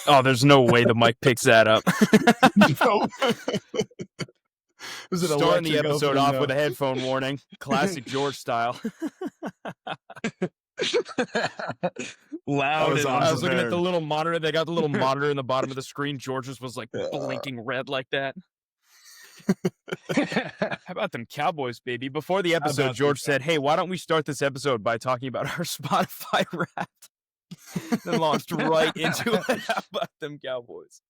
Oh, there's no way the mic picks that up. No. Was it Starting the electric episode opening, off though? with a headphone warning. Classic George style. Loud was and awesome. I was looking at the unprepared. little monitor. They got the little monitor in the bottom of the screen. George's was like blinking red like that. How about them Cowboys, baby? Before the episode, about George them said, "Hey, why don't we start this episode by talking about our Spotify Wrapped?" Then launched right into it. How about them Cowboys?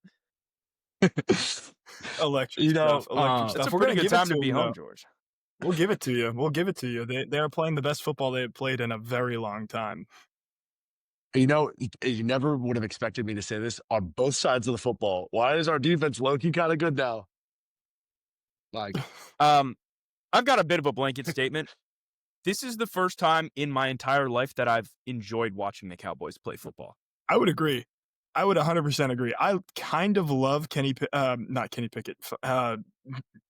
Electric You know, stuff. Electric That's stuff. a We're pretty gonna good give it time to be them, home, though. George. We'll give it to you. We'll give it to you. They are playing the best football they have played in a very long time. You know, you never would have expected me to say this on both sides of the football. Why is our defense low-key kind of good now? Like, I've got a bit of a blanket statement. This is the first time in my entire life that I've enjoyed watching the Cowboys play football. I would agree. I would 100% agree. I kind of love not Kenny Pickett,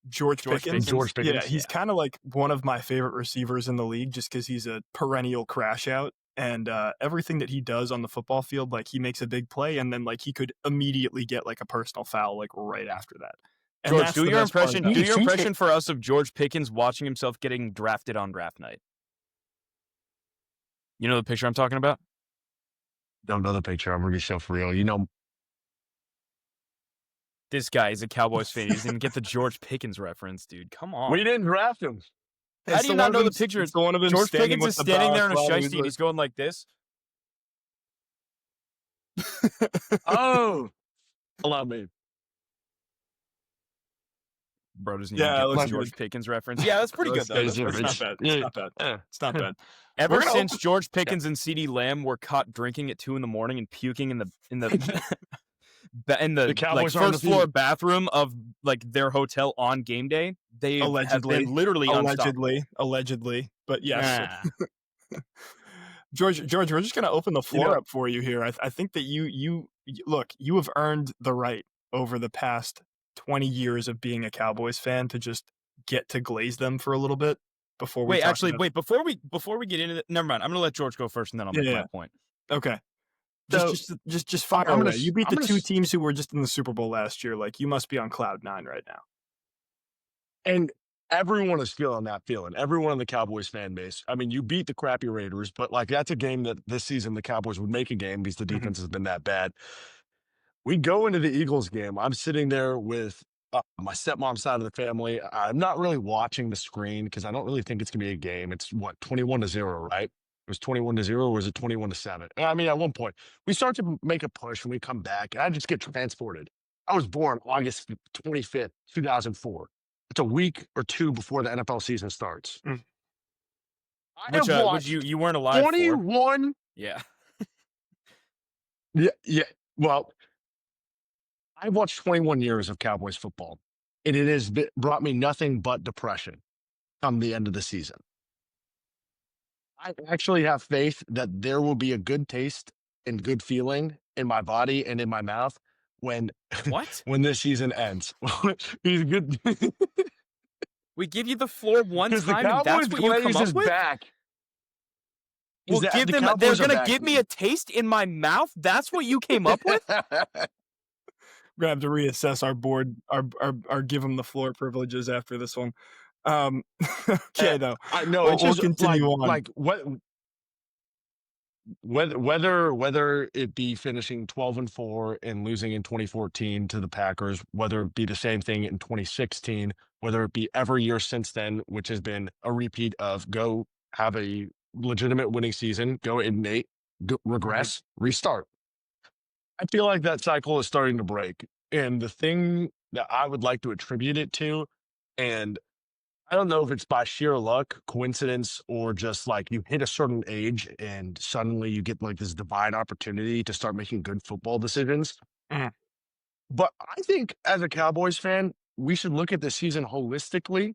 George Pickens. George Pickens. Yeah, he's kind of like one of my favorite receivers in the league just because he's a perennial crash out. And everything that he does on the football field, like he makes a big play and then like he could immediately get like a personal foul like right after that. And George, that's do the your best part impression. about Do it. your impression for us of George Pickens watching himself getting drafted on draft night. You know the picture I'm talking about? don't know the picture. I'm really so for real. You know, This guy is a Cowboys fan. He doesn't even get the George Pickens reference, dude. Come on. we didn't draft him. How It's do you the not one know of the them- picture? it's the one of him George standing Pickens with is the standing there in a ball, shiesty and he's going like this. Oh, allow me. Bro doesn't Yeah, even get it the looks George good. Pickens reference. Yeah, that's pretty good, though. It's That's It's pretty not good. bad. Yeah. It's not bad. Yeah. It's not bad. Ever We're gonna since George Pickens and CeeDee Lamb were caught drinking at 2 a.m. and puking in the The Cowboys are first floor undefeated. bathroom of like their hotel on game day, they have Allegedly. been literally unstoppable. Allegedly. But yes. Nah. George, we're just going to open the floor know- up for you here. I think that you look, you have earned the right over the past 20 years of being a Cowboys fan to just get to glaze them for a little bit before we talk about- before we get into it, never mind. I'm gonna let George go first and then I'll make my point. Okay. So- Just fire I'm gonna away. You beat I'm the gonna two s- teams who were just in the Super Bowl last year. Like, you must be on cloud 9 right now. And everyone is feeling that feeling. Everyone in the Cowboys fan base. I mean, you beat the crappy Raiders, but like that's a game that this season the Cowboys would make a game because the defense has been that bad. We go into the Eagles game. I'm sitting there with my stepmom's side of the family. I'm not really watching the screen because I don't really think it's gonna be a game. It's what 21-0, right? It was 21-0, or was it 21-7? I mean, at one point we start to make a push and we come back, and I just get transported. I was born August 25th, 2004. It's a week or two before the NFL season starts. Mm. I have Which watched you weren't alive for. 21. Yeah. Yeah. Well, I've watched 21 years of Cowboys football, and it has brought me nothing but depression come the end of the season. I actually have faith that there will be a good taste and good feeling in my body and in my mouth when What? when this season ends. He's good. We give you the floor one Because the time and Cowboys that's what you come glaze up is with? back. Well, Is that- give the them. They're Cowboys are gonna back, give me dude. a taste in my mouth. That's what you came up with. We're gonna have to reassess our board, our give them the floor privileges after this one. Okay, though. I know We'll- it's we'll just continue on. like whether it be finishing 12-4 and losing in 2014 to the Packers, whether it be the same thing in 2016, whether it be every year since then, which has been a repeat of go have a legitimate winning season, go 8-8, regress, restart. I feel like that cycle is starting to break. And the thing that I would like to attribute it to, and I don't know if it's by sheer luck, coincidence, or just like you hit a certain age and suddenly you get like this divine opportunity to start making good football decisions. Mhm. But I think as a Cowboys fan, we should look at the season holistically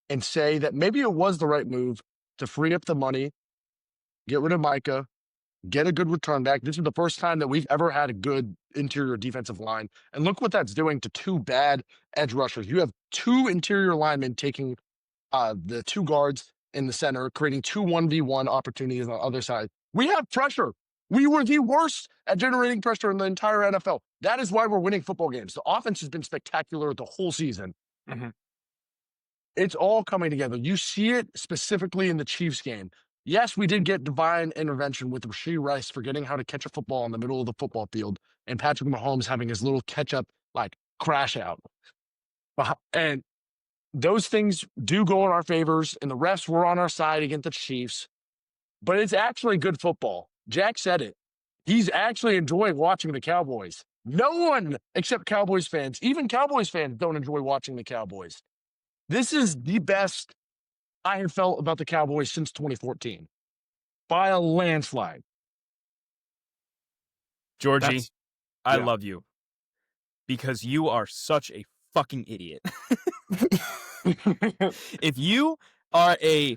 and say that maybe it was the right move to free up the money, get rid of Micah, get a good return back. This is the first time that we've ever had a good interior defensive line. And look what that's doing to two bad edge rushers. You have two interior linemen taking the two guards in the center, creating two 1v1 opportunities on the other side. We have pressure. We were the worst at generating pressure in the entire NFL. That is why we're winning football games. The offense has been spectacular the whole season. Mhm. It's all coming together. You see it specifically in the Chiefs game. Yes, we did get divine intervention with Rashee Rice forgetting how to catch a football in the middle of the football field and Patrick Mahomes having his little catch-up, like, crash out. And those things do go in our favors, and the refs were on our side against the Chiefs. But it's actually good football. Jack said it. He's actually enjoying watching the Cowboys. No one except Cowboys fans, even Cowboys fans, don't enjoy watching the Cowboys. This is the best I have felt about the Cowboys since 2014 by a landslide. Georgie, I yeah. love you because you are such a fucking idiot. If you are a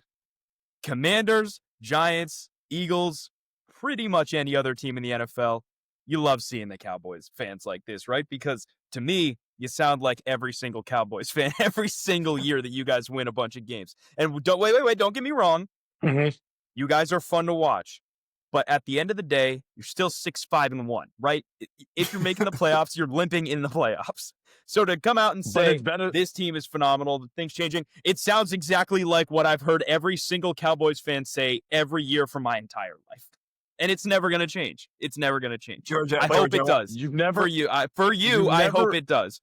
Commanders, Giants, Eagles, pretty much any other team in the NFL, you love seeing the Cowboys fans like this, right? Because to me, you sound like every single Cowboys fan every single year that you guys win a bunch of games. And wait, don't get me wrong. Mhm. You guys are fun to watch. But at the end of the day, you're still 6-5-1, right? If you're making the playoffs, you're limping in the playoffs. So to come out and say this team is phenomenal, the things changing, it sounds exactly like what I've heard every single Cowboys fan say every year for my entire life. And it's never going to change. It's never going to change. Georgia, I hope it does. You've never, for you, I hope it does.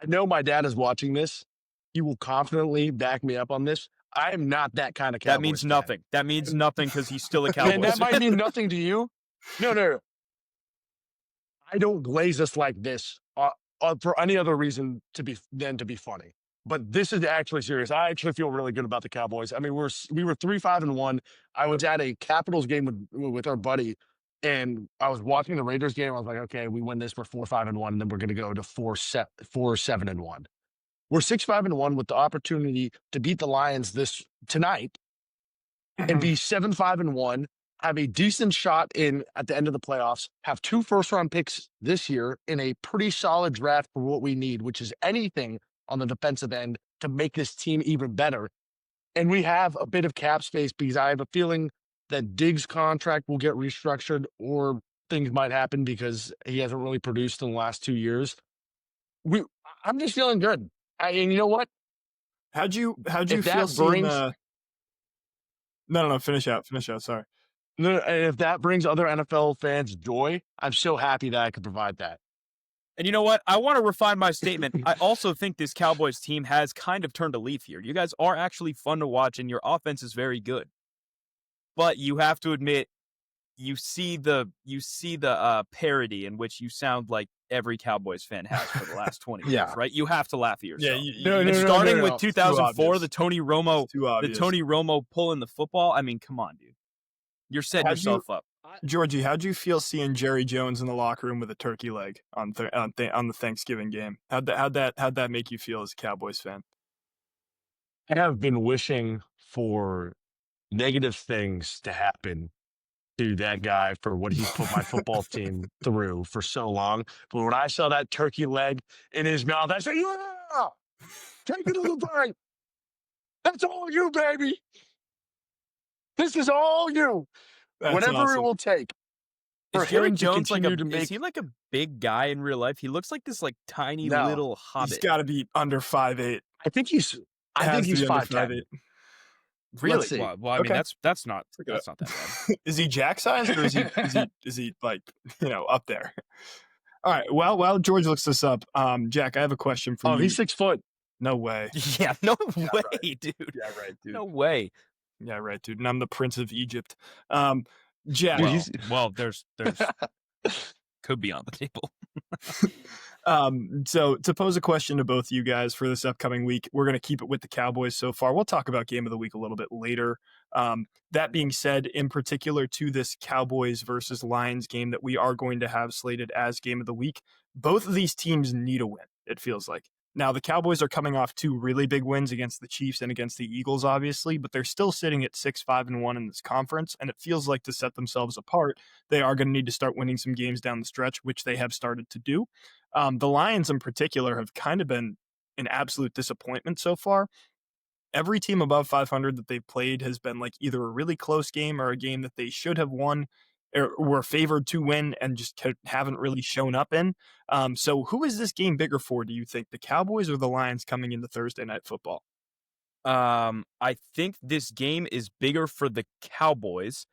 I know my dad is watching this. He will confidently back me up on this. I am not that kind of Cowboys That means fan. nothing. That means nothing because he's still a Cowboys And that fan. might mean nothing to you. No. I don't glaze us like this for any other reason than to be funny. But this is actually serious. I actually feel really good about the Cowboys. I mean, we were 3-5-1. I was at a Capitals game with our buddy, and I was watching the Raiders game. I was like, okay, we win this. We're 4-5-1, and then we're going to go to 4-7-1. We're 6-5-1 with the opportunity to beat the Lions tonight and be 7-5-1, have a decent shot at the end of the playoffs, have 2 first-round picks this year in a pretty solid draft for what we need, which is anything on the defensive end to make this team even better. And we have a bit of cap space because I have a feeling that Diggs' contract will get restructured or things might happen because he hasn't really produced in the last 2 years. I'm just feeling good. And you know what? How'd you If feel that seeing brings- No, finish out, sorry. No, and if that brings other NFL fans joy, I'm so happy that I could provide that. And you know what? I want to refine my statement. I also think this Cowboys team has kind of turned a leaf here. You guys are actually fun to watch, and your offense is very good. But you have to admit, you see the parody in which you sound like every Cowboys fan has for the last 20 years, right? You have to laugh at yourself. No, starting with It's 2004, the Tony obvious. Romo pulling the football. I mean, come on, dude. You're setting yourself up. Georgie, how'd you feel seeing Jerry Jones in the locker room with a turkey leg on the Thanksgiving game? How'd that make you feel as a Cowboys fan? I have been wishing for negative things to happen to that guy for what he's put my football team through for so long. But when I saw that turkey leg in his mouth, I said, yeah, take it to the bank. That's all you, baby. This is all you. That's Whatever awesome. it will take. Is Jerry Jones is he like a big guy in real life? He looks like this like tiny little hobbit. He's got to be under 5'8". I think he's 5'10". Really? See. Well, I mean, that's not that bad. Is he Jack sized or is he like, up there? All right. Well, while George looks this up, Jack, I have a question for you. Oh, he's 6 foot. No way. Yeah, no way, right. dude. Yeah, right, dude. No way. Yeah, right, dude. And I'm the Prince of Egypt. Jack. Well, there's could be on the table. So to pose a question to both you guys for this upcoming week, we're going to keep it with the Cowboys so far. We'll talk about game of the week a little bit later. That being said, in particular to this Cowboys versus Lions game that we are going to have slated as game of the week, both of these teams need a win, it feels like. Now, the Cowboys are coming off 2 really big wins against the Chiefs and against the Eagles, obviously, but they're still sitting at 6-5-1 in this conference, and it feels like to set themselves apart, they are going to need to start winning some games down the stretch, which they have started to do. The Lions in particular have kind of been an absolute disappointment so far. every team above 500 that they've played has been like either a really close game or a game that they should have won or were favored to win and just haven't really shown up in. So who is this game bigger for, do you think, the Cowboys or the Lions coming into Thursday Night Football? I think this game is bigger for the Cowboys,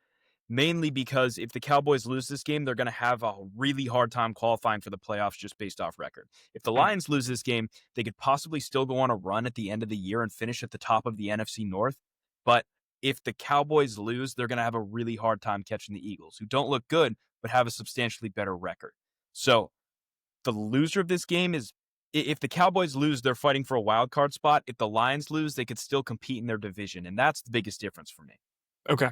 mainly because if the Cowboys lose this game, they're going to have a really hard time qualifying for the playoffs just based off record. If the Lions lose this game, they could possibly still go on a run at the end of the year and finish at the top of the NFC North. But if the Cowboys lose, they're going to have a really hard time catching the Eagles, who don't look good, but have a substantially better record. So the loser of this game is, if the Cowboys lose, they're fighting for a wild card spot. If the Lions lose, they could still compete in their division. And that's the biggest difference for me. Okay.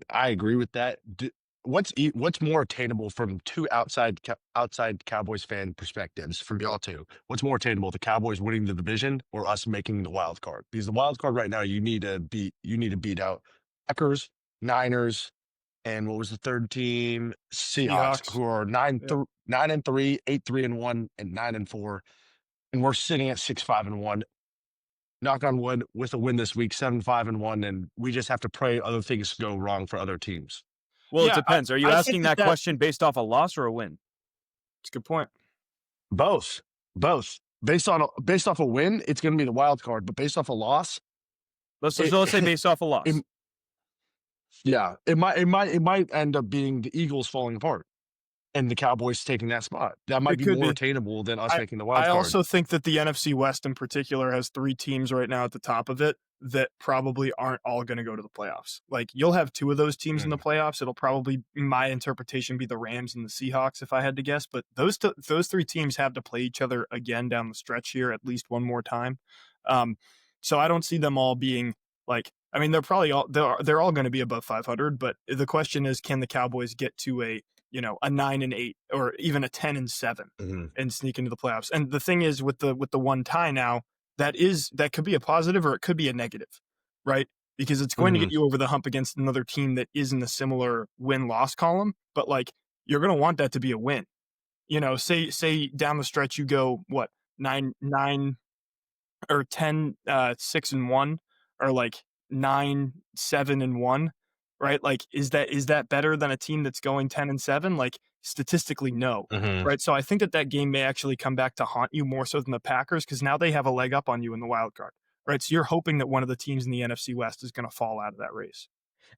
I agree with that. What's more attainable from two outside Cowboys fan perspectives from y'all two? What's more attainable, the Cowboys winning the division or us making the wild card? Because the wild card right now, you need to beat out Packers, Niners, and what was the third team? Seahawks. Who are 9-3, 8-3-1, and 9-4, and we're sitting at 6-5-1. Knock on wood, with a win this week, 7-5-1, and we just have to pray other things go wrong for other teams. Well, it depends. Are you asking that question based off a loss or a win? That's a good point. Both. Based off a win, it's going to be the wild card, but based off a loss, let's say based off a loss. It might end up being the Eagles falling apart and the Cowboys taking that spot. That might be more attainable than us making the wild card. I also think that the NFC West in particular has 3 teams right now at the top of it that probably aren't all going to go to the playoffs. Like, you'll have 2 of those teams in the playoffs. It'll probably, in my interpretation, be the Rams and the Seahawks, if I had to guess. But those 3 teams have to play each other again down the stretch here at least one more time. So I don't see them all being like, I mean, they're probably they're all going to be above 500. But the question is, can the Cowboys get to a 9-8 or even a 10-7 and sneak into the playoffs? And the thing is, with the one tie now, that could be a positive or it could be a negative, right? Because it's going to get you over the hump against another team that is in the similar win-loss column. But like, you're going to want that to be a win. Say down the stretch you go 9 or 10 6-1 or like 9-7-1. Right? Like, is that better than a team that's going 10-7? Like, statistically, no. Right? So I think that game may actually come back to haunt you more so than the Packers, because now they have a leg up on you in the wild card. Right? So you're hoping that one of the teams in the NFC West is going to fall out of that race.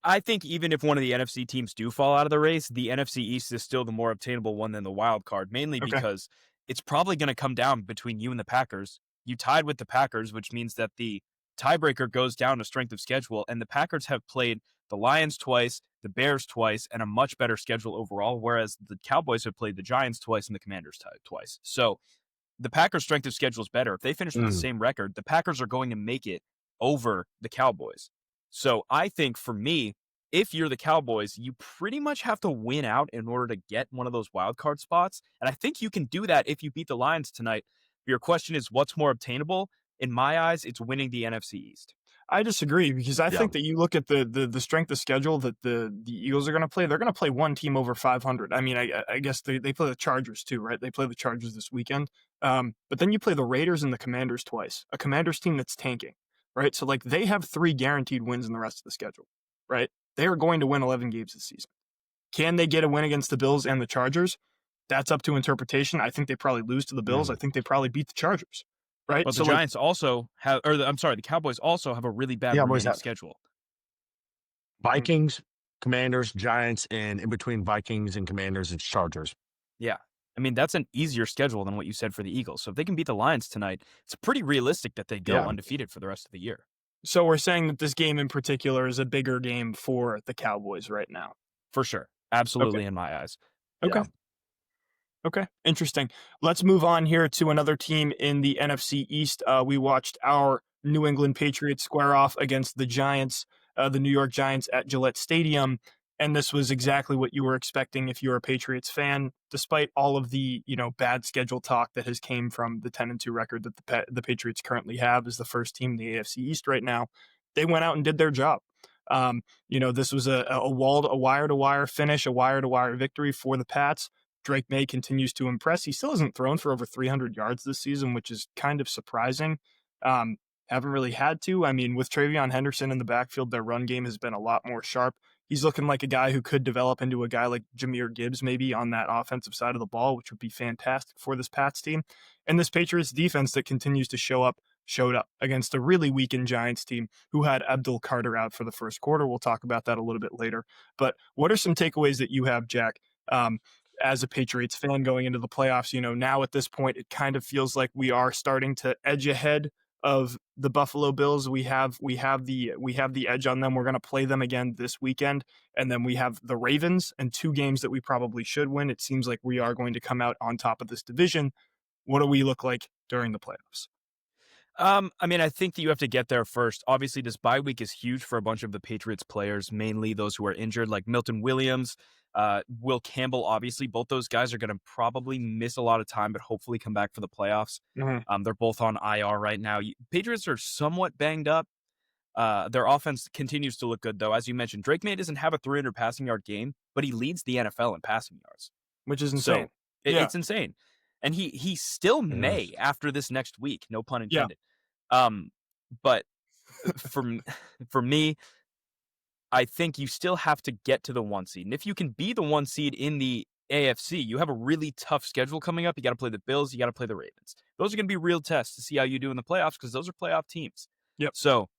I think even if one of the NFC teams do fall out of the race, the NFC East is still the more obtainable one than the wild card, mainly because it's probably going to come down between you and the Packers. You tied with the Packers, which means that the tiebreaker goes down to strength of schedule, and the Packers have played the Lions twice, the Bears twice, and a much better schedule overall, whereas the Cowboys have played the Giants twice and the Commanders twice. So the Packers' strength of schedule is better. If they finish with the same record, the Packers are going to make it over the Cowboys. So I think, for me, if you're the Cowboys, you pretty much have to win out in order to get one of those wild card spots. And I think you can do that if you beat the Lions tonight. Your question is, what's more obtainable? In my eyes, it's winning the NFC East. I disagree, because I think that you look at the strength of schedule that the Eagles are going to play. They're going to play one team over 500. I mean, I guess they play the Chargers too, right? They play the Chargers this weekend. But then you play the Raiders and the Commanders twice, a Commanders team that's tanking, right? So like, they have 3 guaranteed wins in the rest of the schedule, right? They are going to win 11 games this season. Can they get a win against the Bills and the Chargers? That's up to interpretation. I think they probably lose to the Bills. I think they probably beat the Chargers. Right. But the Giants also have, the Cowboys also have a really bad schedule. Vikings, Commanders, Giants, and in between Vikings and Commanders, it's Chargers. Yeah. I mean, that's an easier schedule than what you said for the Eagles. So if they can beat the Lions tonight, it's pretty realistic that they go undefeated for the rest of the year. So we're saying that this game in particular is a bigger game for the Cowboys right now. For sure. Absolutely, in my eyes. Okay. Yeah. Okay, interesting. Let's move on here to another team in the NFC East. We watched our New England Patriots square off against the Giants, the New York Giants at Gillette Stadium. And this was exactly what you were expecting if you're a Patriots fan, despite all of the bad schedule talk that has came from the 10-2 record that the Patriots currently have as the first team in the AFC East right now. They went out and did their job. This was a wire-to-wire finish, a wire-to-wire victory for the Pats. Drake May continues to impress. He still hasn't thrown for over 300 yards this season, which is kind of surprising. Haven't really had to. I mean, with Travion Henderson in the backfield, their run game has been a lot more sharp. He's looking like a guy who could develop into a guy like Jahmyr Gibbs maybe on that offensive side of the ball, which would be fantastic for this Pats team. And this Patriots defense that continues to showed up against a really weakened Giants team who had Abdul Carter out for the first quarter. We'll talk about that a little bit later. But what are some takeaways that you have, Jack, as a Patriots fan going into the playoffs? Now at this point, it kind of feels like we are starting to edge ahead of the Buffalo Bills. We have the edge on them. We're going to play them again this weekend, and then we have the Ravens and 2 games that we probably should win. It seems like we are going to come out on top of this division. What do we look like during the playoffs? I mean, I think that you have to get there first. Obviously, this bye week is huge for a bunch of the Patriots players, mainly those who are injured, like Milton Williams, Will Campbell. Obviously, both those guys are going to probably miss a lot of time, but hopefully come back for the playoffs. They're both on IR right now. Patriots are somewhat banged up. Their offense continues to look good, though. As you mentioned, Drake May doesn't have a 300 passing yard game, but he leads the NFL in passing yards, which is insane. So it's insane. And he still may after this next week, no pun intended. But for me, I think you still have to get to the 1 seed. And if you can be the 1 seed in the AFC, you have a really tough schedule coming up. You got to play the Bills. You got to play the Ravens. Those are going to be real tests to see how you do in the playoffs because those are playoff teams. Yep. So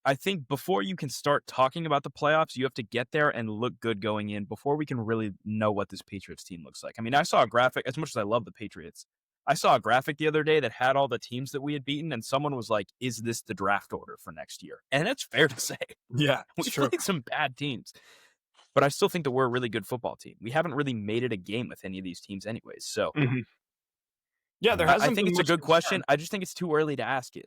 I think before you can start talking about the playoffs, you have to get there and look good going in before we can really know what this Patriots team looks like. I mean, I saw a graphic, as much as I love the Patriots, I saw a graphic the other day that had all the teams that we had beaten, and someone was like, is this the draft order for next year? And that's fair to say. Yeah, we played some bad teams. But I still think that we're a really good football team. We haven't really made it a game with any of these teams anyways. So, yeah, I think it's a good question. I just think it's too early to ask it.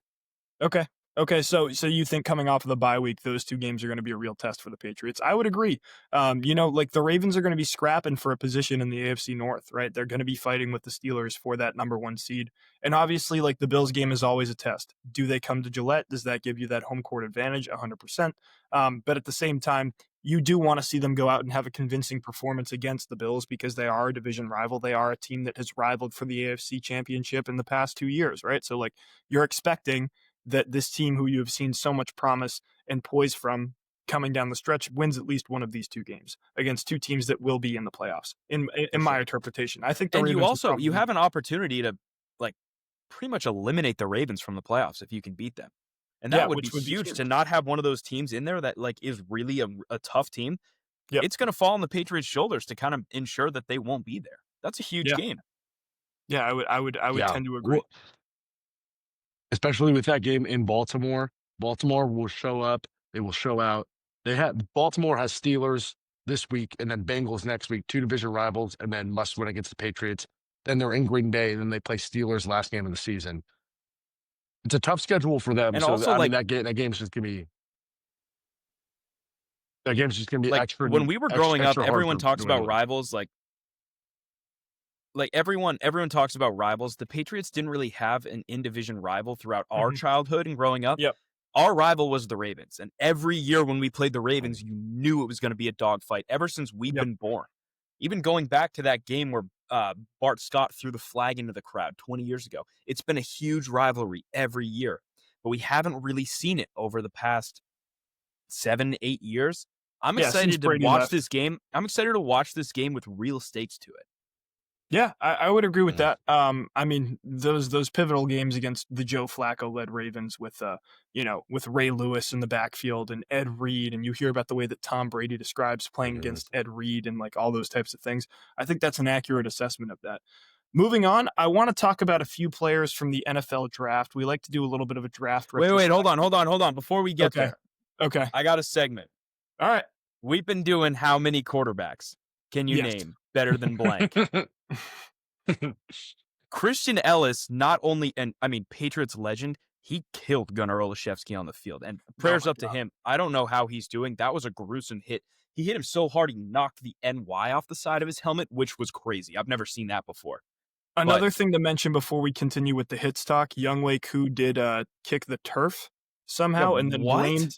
Okay, so you think coming off of the bye week, those 2 games are going to be a real test for the Patriots? I would agree. Like the Ravens are going to be scrapping for a position in the AFC North, right? They're going to be fighting with the Steelers for that number 1 seed. And obviously, like the Bills game is always a test. Do they come to Gillette? Does that give you that home court advantage? 100%. But at the same time, you do want to see them go out and have a convincing performance against the Bills because they are a division rival. They are a team that has rivaled for the AFC Championship in the past 2 years, right? So like you're expecting that this team who you have seen so much promise and poise from coming down the stretch wins at least one of these 2 games against 2 teams that will be in the playoffs in my interpretation. I think the Ravens you have an opportunity to like pretty much eliminate the Ravens from the playoffs if you can beat them. And that would be huge to not have one of those teams in there that like is really a tough team. Yep. It's going to fall on the Patriots' shoulders to kind of ensure that they won't be there. That's a huge game. Yeah, I would tend to agree. Especially with that game in Baltimore. Baltimore will show up. They will show out. Baltimore has Steelers this week and then Bengals next week, 2 division rivals, and then must win against the Patriots. Then they're in Green Bay, and then they play Steelers last game of the season. It's a tough schedule for them. And so also, I mean, that game's just gonna be like, extra. When we were growing up, everyone talks about England. rivals. Like everyone talks about rivals. The Patriots didn't really have an in-division rival throughout our childhood and growing up. Yep. Our rival was the Ravens. And every year when we played the Ravens, you knew it was going to be a dogfight ever since we've been born. Even going back to that game where Bart Scott threw the flag into the crowd 20 years ago. It's been a huge rivalry every year. But we haven't really seen it over the past 7-8 years. I'm excited to watch this game. I'm excited to watch this game with real stakes to it. Yeah, I would agree with that. I mean, those pivotal games against the Joe Flacco-led Ravens with Ray Lewis in the backfield and Ed Reed, and you hear about the way that Tom Brady describes playing against Ed Reed and like all those types of things. I think that's an accurate assessment of that. Moving on, I want to talk about a few players from the NFL draft. We like to do a little bit of a draft. Wait, hold on. Before we get there. Okay. I got a segment. All right. We've been doing how many quarterbacks can you name better than blank? Christian Ellis, not only, and I mean, Patriots legend, he killed Gunnar Olszewski on the field. And prayers up to him. I don't know how he's doing. That was a gruesome hit. He hit him so hard, he knocked the NY off the side of his helmet, which was crazy. I've never seen that before. Another thing to mention before we continue with the hits talk, Younghoe Koo did kick the turf somehow and then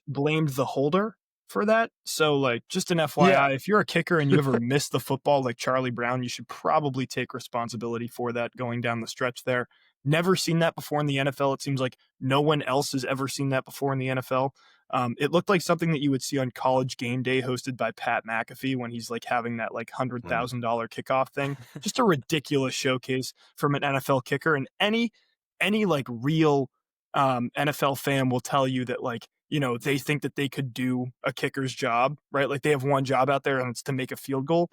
blamed the holder for that. So like just an FYI, if you're a kicker and you ever miss the football like Charlie Brown, you should probably take responsibility for that going down the stretch there. Never seen that before in the NFL. It seems like no one else has ever seen that before in the NFL. It looked like something that you would see on College Game Day hosted by Pat McAfee when he's like having that like $100,000 kickoff thing. Just a ridiculous showcase from an NFL kicker. And any like real NFL fan will tell you that like, they think that they could do a kicker's job, right? Like they have one job out there and it's to make a field goal.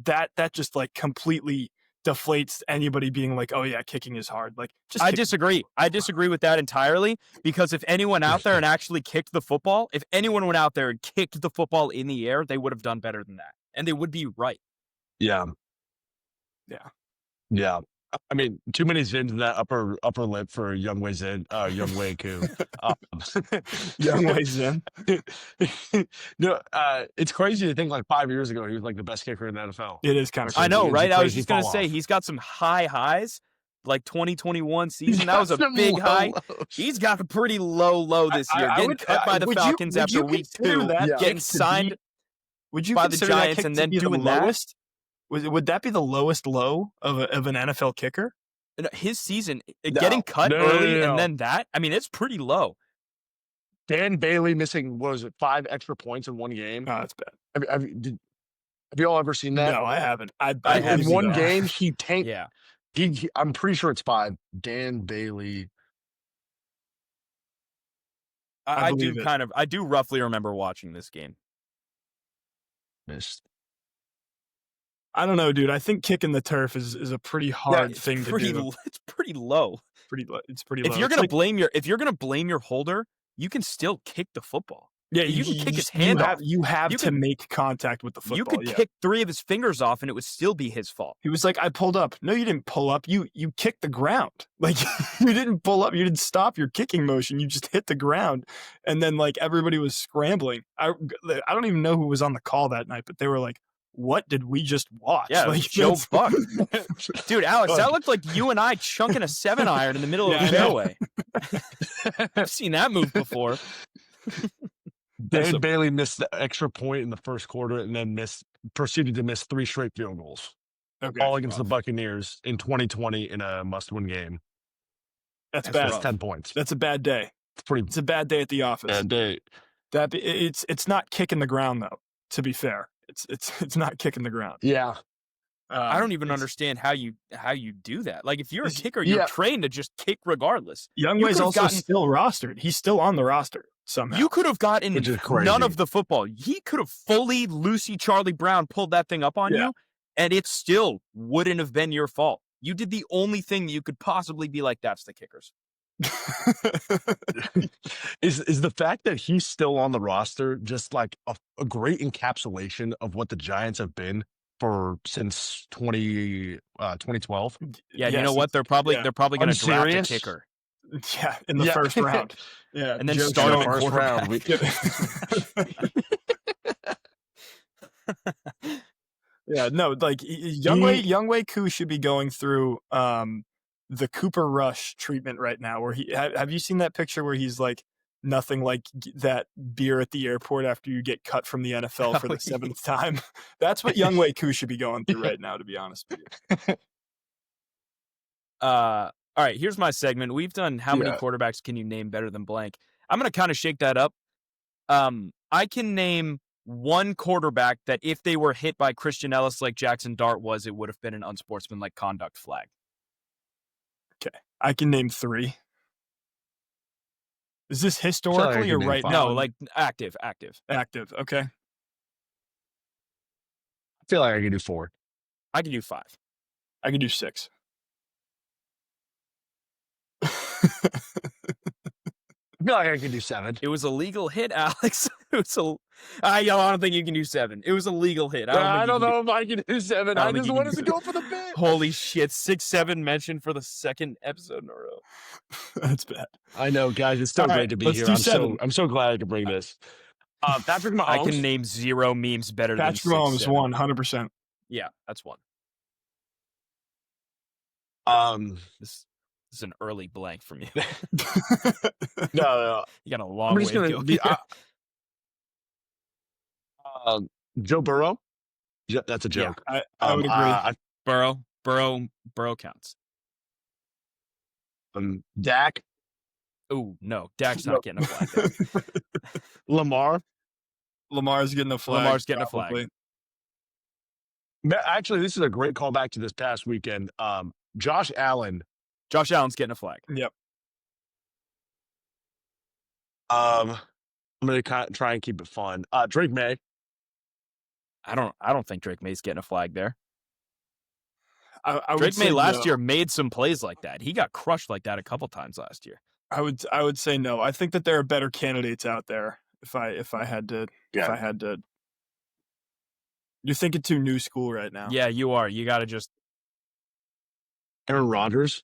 That just like completely deflates anybody being like, oh yeah, kicking is hard. Like, I disagree. I disagree with that entirely, because if anyone out there and actually kicked the football, if anyone went out there and kicked the football in the air, they would have done better than that, and they would be right. Yeah. I mean, too many zins in that upper lip for Younghoe Koo. Younghoe Zin. No, it's crazy to think like 5 years ago he was like the best kicker in the NFL. It is kind of crazy. I know, right? I was just gonna say he's got some high highs. Like 2021 season, that was a big high. He's got a pretty low this year. Getting cut by the Falcons after week 2, getting signed by the Giants, and then doing that. Would that be the lowest low of an NFL kicker? His season, getting cut early and then that, I mean, it's pretty low. Dan Bailey missing, what was it, 5 extra points in one game? Oh, that's bad. Have you all ever seen that? No, I haven't. I in one game, he tanked. Yeah. I'm pretty sure it's 5. Dan Bailey. I do roughly remember watching this game. Missed. I don't know, dude. I think kicking the turf is a pretty hard thing to do. It's pretty low. It's pretty low. If you're gonna blame your holder, you can still kick the football. Yeah, you can kick his hand off. You have to make contact with the football. You could kick 3 of his fingers off, and it would still be his fault. He was like, "I pulled up." No, you didn't pull up. You kicked the ground. Like you didn't pull up. You didn't stop your kicking motion. You just hit the ground, and then like everybody was scrambling. I don't even know who was on the call that night, but they were like, what did we just watch? Yeah, like Joe Buck. Dude, Alex, that looked like you and I chunking a 7-iron in the middle of the fairway. I've seen that move before. Dan Bailey missed the extra point in the first quarter and then proceeded to miss 3 straight field goals. Okay. All against the Buccaneers in 2020 in a must-win game. That's bad. That's 10 points. That's a bad day. It's a bad day at the office. Bad day. It's not kicking the ground though, to be fair. It's not kicking the ground. Yeah. I don't even understand how you do that. Like if you're a kicker, you're trained to just kick regardless. Younghoe's also still rostered. He's still on the roster somehow. You could have gotten none of the football. He could have fully Lucy Charlie Brown pulled that thing up on you, and it still wouldn't have been your fault. You did the only thing that you could possibly be like, that's the kickers. Is the fact that he's still on the roster just like a great encapsulation of what the Giants have been since 2012? Yeah, you know what? They're probably going to draft a kicker. Yeah, in the first round. Yeah, and then start him first round. Yeah, no, like Younghoe Koo should be going through the Cooper Rush treatment right now. Where have you seen that picture where he's like nothing like that beer at the airport after you get cut from the NFL for the 7th time? That's what Younghoe Koo should be going through right now, to be honest with you. All right, here's my segment. We've done how many quarterbacks can you name better than blank? I'm going to kind of shake that up. I can name one quarterback that if they were hit by Christian Ellis like Jackson Dart was, it would have been an unsportsmanlike conduct flag. Okay, I can name 3. Is this historically or right now? No, like active. Active, okay. I feel like I can do 4. I can do 5. I can do 6. I feel like I can do 7. It was a legal hit, Alex. I don't think you can do 7. It was a legal hit. I don't know if I can do 7. I just wanted to go for the bit. Holy shit. 6-7 mentioned for the 2nd episode in a row. That's bad. I know, guys. It's so great to be here. I'm so glad I could bring this. Patrick Mahomes. I can name 0 memes better than Patrick Mahomes, 100%. Yeah, that's 1. This is an early blank from you. No. You got a long way to go. Joe Burrow? Yeah, that's a joke. Yeah, I would agree. Burrow counts. Dak. Oh, no. Dak's not getting a flag there. Lamar. Lamar's getting a flag. Lamar's getting probably. a flag. Actually, this is a great callback to this past weekend. Josh Allen. Josh Allen's getting a flag. Yep. I'm going to try and keep it fun. Drake May. I don't think Drake May's getting a flag there. I Drake May last year made some plays like that. He got crushed like that a couple times last year. I would say no. I think that there are better candidates out there. If I had to, you're thinking too new school right now. Yeah, you are. You got to just. Aaron Rodgers.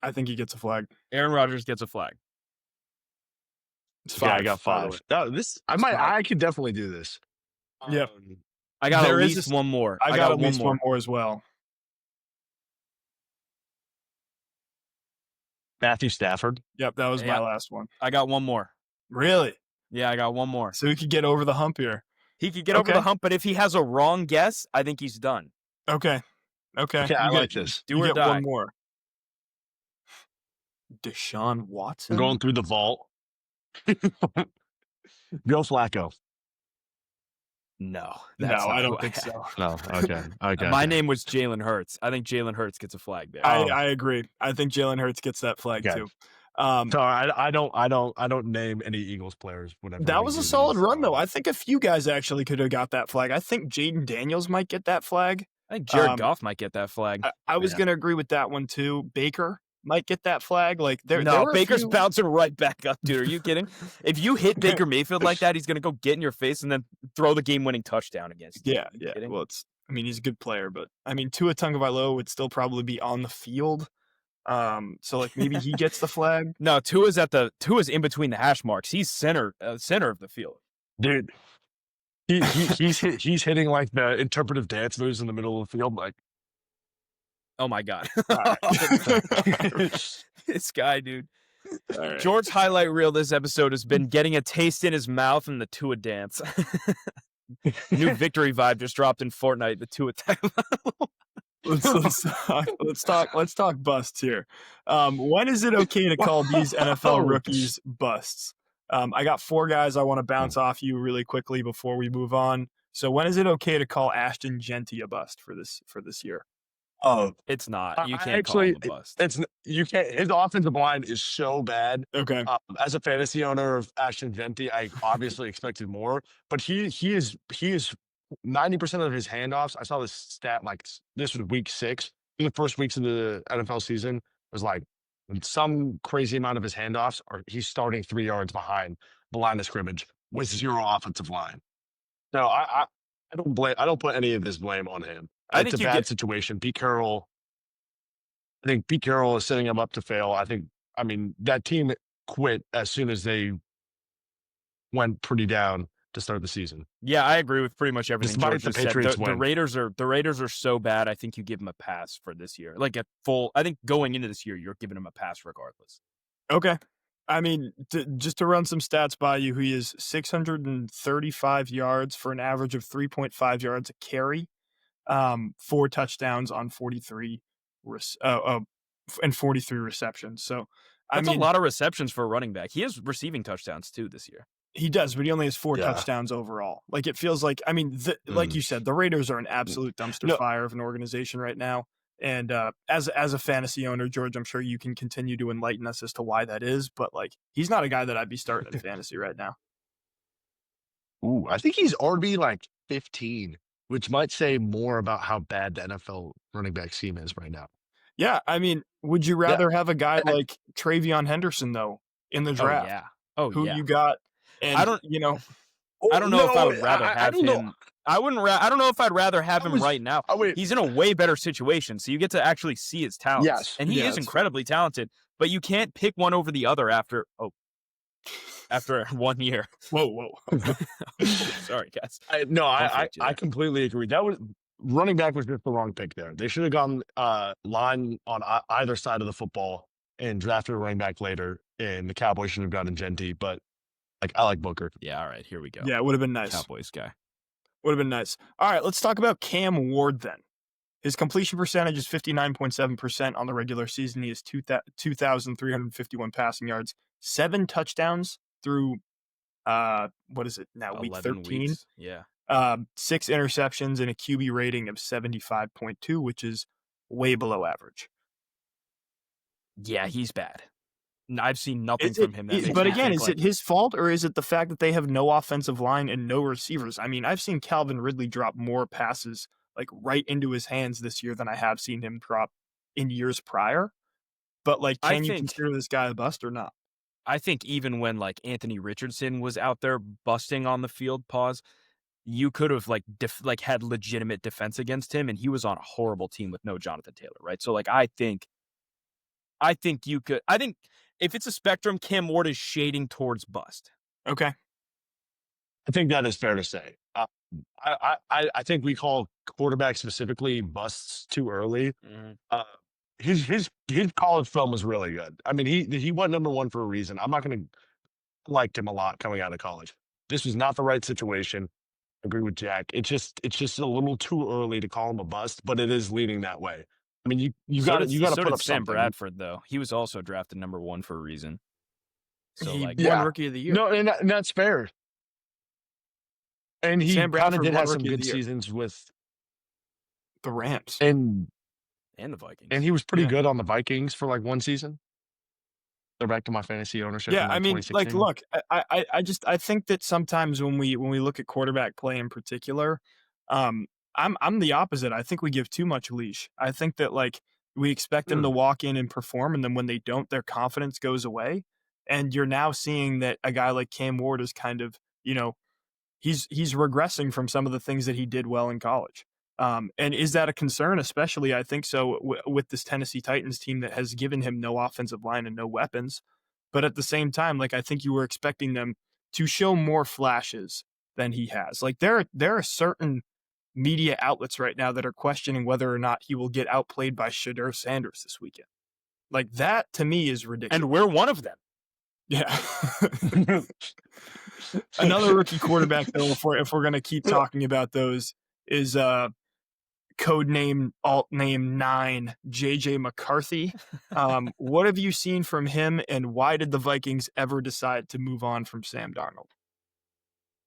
I think he gets a flag. Aaron Rodgers gets a flag. It's 5. Yeah, I got 5. I could definitely do this. Yep. I got at least one more. I got at least one more as well. Matthew Stafford. Yep, that was my last one. I got one more. Really? Yeah, I got one more. So he could get over the hump here. He could get over the hump, but if he has a wrong guess, I think he's done. Okay. I like this. Do or die. One more. Deshaun Watson? I'm going through the vault. Joe Flacco. No, I don't think so. No, okay. My name was Jalen Hurts. I think Jalen Hurts gets a flag there. I agree. I think Jalen Hurts gets that flag too. So I don't name any Eagles players. Whenever that was a solid run though. I think a few guys actually could have got that flag. I think Jaden Daniels might get that flag. I think Jared Goff might get that flag. I was going to agree with that one too. Baker might get that flag. Like Baker's bouncing right back up, dude. Are you kidding? If you hit Baker Mayfield like that, he's going to go get in your face and then throw the game-winning touchdown against you. Yeah. Well, he's a good player, but Tua Tagovailoa would still probably be on the field. So like maybe he gets the flag. No, Tua's in between the hash marks. He's center of the field, dude. He's hitting like the interpretive dance moves in the middle of the field, like. Oh my God. Right. This guy, dude. Right. George's highlight reel this episode has been getting a taste in his mouth and the Tua dance. New victory vibe just dropped in Fortnite, the Tua let's talk busts here. When is it okay to call these NFL rookies busts? I got 4 guys I want to bounce off you really quickly before we move on. So when is it okay to call Ashton Genty a bust for this year? Oh, it's not. You can't call him a bust. You can't. His offensive line is so bad. Okay. As a fantasy owner of Ashton Genty, I obviously expected more, but he is 90% of his handoffs. I saw this stat like this was week 6. In the first weeks of the NFL season, was like some crazy amount of his handoffs he's starting 3 yards behind the line of scrimmage with 0 offensive line. So I don't put any of this blame on him. It's a bad situation. Pete Carroll is setting him up to fail. That team quit as soon as they went pretty down to start the season. Yeah, I agree with pretty much everything George just said. The Raiders are so bad. I think you give them a pass for this year. I think going into this year, you're giving them a pass regardless. Okay. Just to run some stats by you, he is 635 yards for an average of 3.5 yards a carry. 4 touchdowns on 43 and 43 receptions. So that's a lot of receptions for a running back. He has receiving touchdowns too this year. He does, but he only has 4 touchdowns overall. Like it feels like like you said, the Raiders are an absolute dumpster fire of an organization right now. And as a fantasy owner, George, I'm sure you can continue to enlighten us as to why that is. But like he's not a guy that I'd be starting in fantasy right now. Ooh, I think he's already like 15. Which might say more about how bad the NFL running back scene is right now. Yeah, would you rather have a guy like Travion Henderson though in the draft? Who you got? And I don't know if I would rather have him. I don't know if I'd rather have him right now. He's in a way better situation, so you get to actually see his talents. Yes, and he is incredibly talented. But you can't pick one over the other after 1 year. Whoa. Sorry, guys. I completely agree. That was running back was just the wrong pick there. They should have gone line on either side of the football and drafted a running back later. And the Cowboys should have gotten Genty, but I like Booker. Yeah, all right, here we go. Yeah, it would have been nice. Cowboys guy. Would have been nice. All right, let's talk about Cam Ward then. His completion percentage is 59.7% on the regular season. He has 2,351 passing yards, 7 touchdowns through what is it now, week 11 13? weeks. Yeah. 6 interceptions and a QB rating of 75.2, which is way below average. Yeah, he's bad. I've seen nothing Is it, from him that makes but me again, think is like, it his fault or is it the fact that they have no offensive line and no receivers? I mean, I've seen Calvin Ridley drop more passes like right into his hands this year than I have seen him drop in years prior. But like, I can you think consider this guy a bust or not? I think even when like Anthony Richardson was out there busting on the field, you could have like had legitimate defense against him, and he was on a horrible team with no Jonathan Taylor, right? So like, I think you could. I think if it's a spectrum, Cam Ward is shading towards bust. Okay. I think that is fair to say. I think we call quarterbacks specifically busts too early. Mm-hmm. His college film was really good. I mean, he went number one for a reason. I'm not going to liked him a lot coming out of college. This was not the right situation. I agree with Jack. It's just a little too early to call him a bust, but it is leading that way. I mean, you got to put up Sam something. Bradford, though. He was also drafted number 1 for a reason. So he like, won Rookie of the Year. No, and that's fair. And he kind of did have some Rookie of good the Year. seasons with The Rams and the Vikings. And he was pretty good on the Vikings for like one season. They're back to my fantasy ownership. Yeah, in like I mean, 2016. like, look, I think that sometimes when we look at quarterback play in particular, I'm the opposite. I think we give too much leash. I think that like we expect them to walk in and perform, and then when they don't, their confidence goes away. And you're now seeing that a guy like Cam Ward is kind of, he's regressing from some of the things that he did well in college. And is that a concern? Especially, I think so with this Tennessee Titans team that has given him no offensive line and no weapons. But at the same time, like, I think you were expecting them to show more flashes than he has. Like there are certain media outlets right now that are questioning whether or not he will get outplayed by Shedeur Sanders this weekend. Like that to me is ridiculous. And we're one of them. Yeah. Another rookie quarterback, though, if we're going to keep talking about those, is code name, alt name 9, JJ McCarthy. What have you seen from him, and why did the Vikings ever decide to move on from Sam Darnold?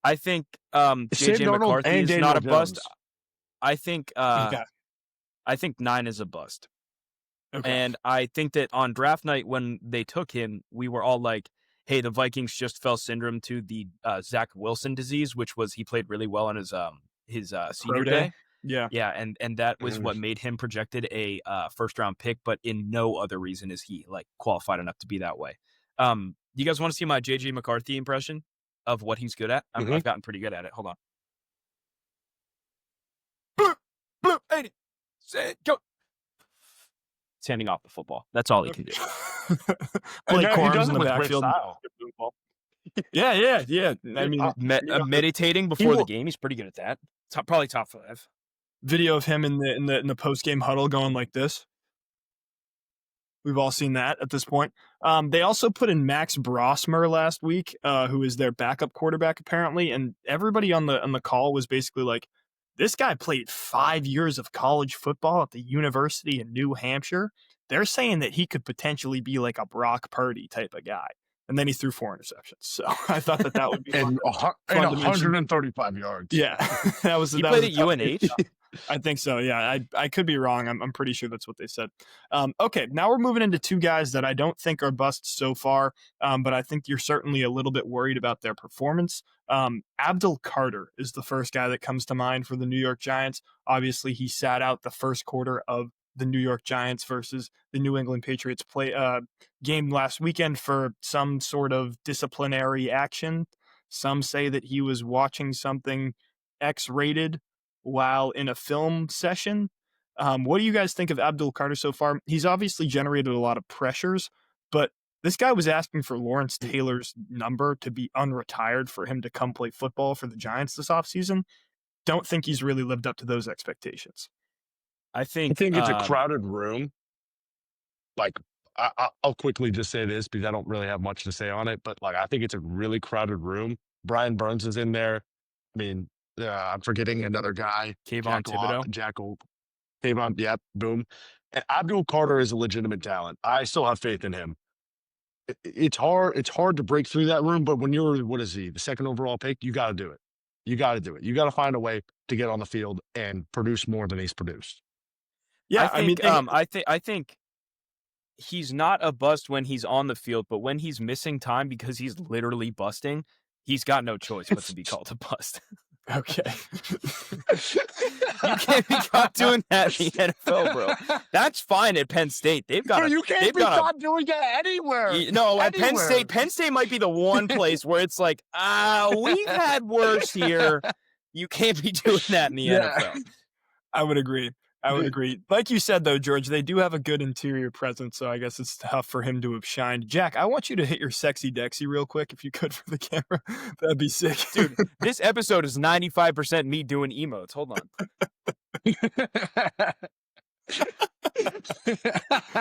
I think JJ McCarthy is not a bust. I think I think 9 is a bust. Okay. And I think that on draft night when they took him, we were all like, hey, the Vikings just fell syndrome to the Zach Wilson disease, which was he played really well on his senior day. Yeah, and that was what made him projected a first round pick, but in no other reason is he like qualified enough to be that way. You guys want to see my JJ McCarthy impression of what he's good at? I've gotten pretty good at it. Hold on. Blue 80. Say go. It's handing off the football. That's all he can do. Play Corms in the backfield. Yeah. I mean, meditating before the game. He's pretty good at that. Probably top 5. Video of him in the post game huddle going like this. We've all seen that at this point. They also put in Max Brosmer last week, who is their backup quarterback apparently, and everybody on the call was basically like, this guy played 5 years of college football at the University in New Hampshire. They're saying that he could potentially be like a Brock Purdy type of guy. And then he threw 4 interceptions. So I thought that would be fun. And 135 yards. Yeah. He played at UNH? I think so, yeah. I could be wrong. I'm pretty sure that's what they said. Okay, now we're moving into 2 guys that I don't think are busts so far, but I think you're certainly a little bit worried about their performance. Abdul Carter is the first guy that comes to mind for the New York Giants. Obviously, he sat out the first quarter of the New York Giants versus the New England Patriots game last weekend for some sort of disciplinary action. Some say that he was watching something X-rated while in a film session. What do you guys think of Abdul Carter so far? He's obviously generated a lot of pressures, but this guy was asking for Lawrence Taylor's number to be unretired for him to come play football for the Giants this offseason. Don't think he's really lived up to those expectations. I think it's a crowded room. Like, I'll quickly just say this because I don't really have much to say on it, but like, I think it's a really crowded room. Brian Burns is in there. I mean, I'm forgetting another guy. Kayvon Thibodeau. Tavon, yep, boom. And Abdul Carter is a legitimate talent. I still have faith in him. It's hard. It's hard to break through that room, but when you're, what is he, the second overall pick, you got to do it. You got to do it. You got to find a way to get on the field and produce more than he's produced. Yeah, I think he's not a bust when he's on the field, but when he's missing time because he's literally busting, he's got no choice but to be called a bust. Okay. You can't be caught doing that in the NFL, bro. That's fine at Penn State. They've got. You can't be caught doing that anywhere. No, at Penn State might be the one place where it's like, we've had worse here. You can't be doing that in the NFL. I would agree. Like you said, though, George, they do have a good interior presence, so I guess it's tough for him to have shined. Jack, I want you to hit your sexy Dexy real quick, if you could, for the camera. That'd be sick. Dude, this episode is 95% me doing emotes. Hold on.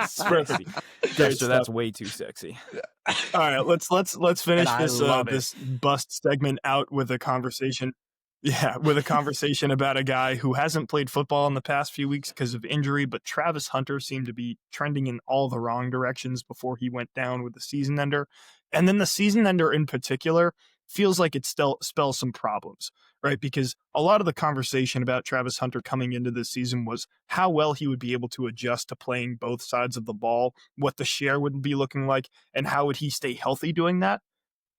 Sexy. Dexter, that's way too sexy. All right, let's finish this bust segment out with a conversation. Yeah, with a conversation about a guy who hasn't played football in the past few weeks because of injury, but Travis Hunter seemed to be trending in all the wrong directions before he went down with the season ender. And then the season ender in particular feels like it still spells some problems, right? Because a lot of the conversation about Travis Hunter coming into this season was how well he would be able to adjust to playing both sides of the ball, what the share would be looking like, and how would he stay healthy doing that.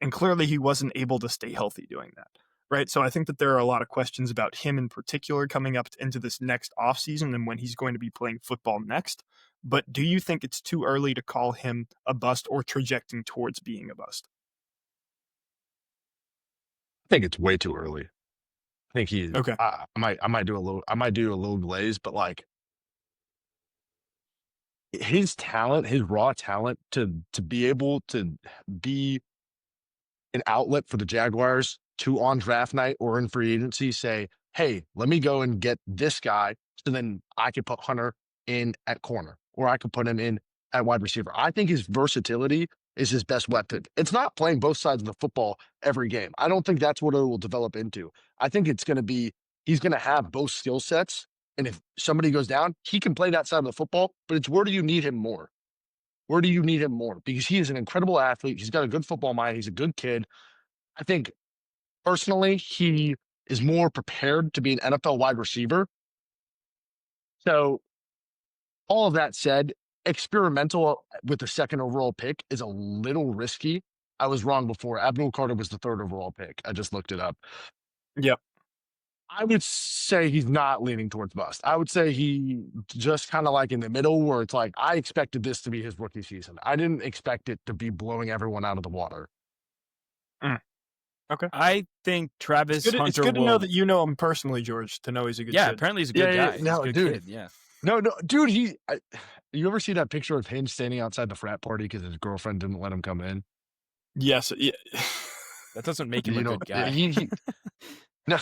And clearly he wasn't able to stay healthy doing that. Right. So I think that there are a lot of questions about him in particular coming up into this next offseason and when he's going to be playing football next. But do you think it's too early to call him a bust or trajecting towards being a bust? I think it's way too early. I think he okay. I might do a little glaze, but like his talent, his raw talent to be able to be an outlet for the Jaguars to on draft night or in free agency say, hey, let me go and get this guy so then I can put Hunter in at corner or I could put him in at wide receiver. I think his versatility is his best weapon. It's not playing both sides of the football every game. I don't think that's what it will develop into. I think it's going to be, he's going to have both skill sets. And if somebody goes down, he can play that side of the football, but it's where do you need him more? Where do you need him more? Because he is an incredible athlete. He's got a good football mind. He's a good kid. I think personally, he is more prepared to be an NFL wide receiver. So all of that said, experimental with the second overall pick is a little risky. I was wrong before. Abdul Carter was the third overall pick. I just looked it up. Yep. I would say he's not leaning towards bust. I would say he just kind of like in the middle where it's like, I expected this to be his rookie season. I didn't expect it to be blowing everyone out of the water. Okay. I think Travis Hunter it's good to know that you know him personally, George, to know he's a good kid. Apparently he's a good guy. No, he's a dude. Kid, yeah. No, dude, you ever see that picture of him standing outside the frat party because his girlfriend didn't let him come in? Yes. Yeah. That doesn't make him a good guy. No.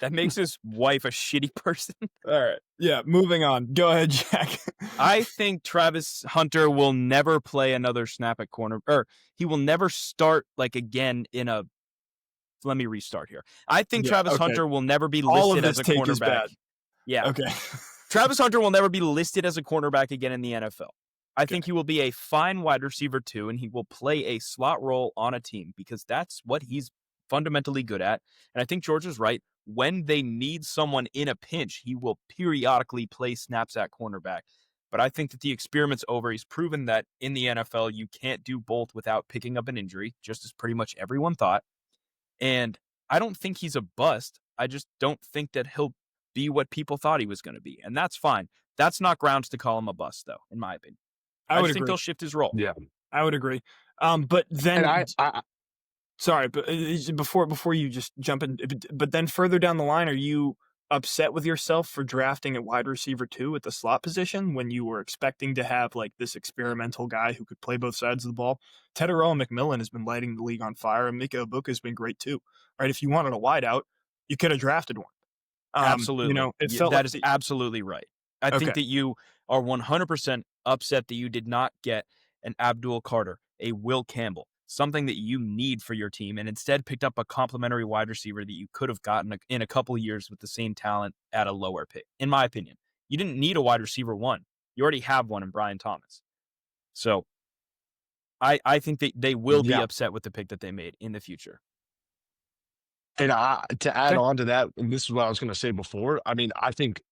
That makes his wife a shitty person. All right. Yeah, moving on. Go ahead, Jack. I think Travis Hunter will never play another snap at corner, or he will never start like again in a. Let me restart here. I think Travis Hunter will never be listed as a cornerback. Yeah. Okay. Travis Hunter will never be listed as a cornerback again in the NFL. I think he will be a fine wide receiver too, and he will play a slot role on a team because that's what he's fundamentally good at. And I think George is right. When they need someone in a pinch, he will periodically play snaps at cornerback. But I think that the experiment's over. He's proven that in the NFL, you can't do both without picking up an injury, just as pretty much everyone thought. And I don't think he's a bust. I just don't think that he'll be what people thought he was going to be. And that's fine. That's not grounds to call him a bust, though, in my opinion. I just think he'll shift his role. Yeah. I would agree. But then... And sorry, but before you just jump in, but then further down the line, are you upset with yourself for drafting at wide receiver 2 at the slot position when you were expecting to have like this experimental guy who could play both sides of the ball? Teteroa McMillan has been lighting the league on fire, and Mika Ibuka has been great too. Right? If you wanted a wideout, you could have drafted one. Absolutely. That is absolutely right. I think that you are 100% upset that you did not get an Abdul Carter, a Will Campbell, something that you need for your team, and instead picked up a complimentary wide receiver that you could have gotten in a couple of years with the same talent at a lower pick, in my opinion. You didn't need a wide receiver 1. You already have one in Brian Thomas. So I think they will be upset with the pick that they made in the future. And to add on to that, and this is what I was going to say before. I mean, I think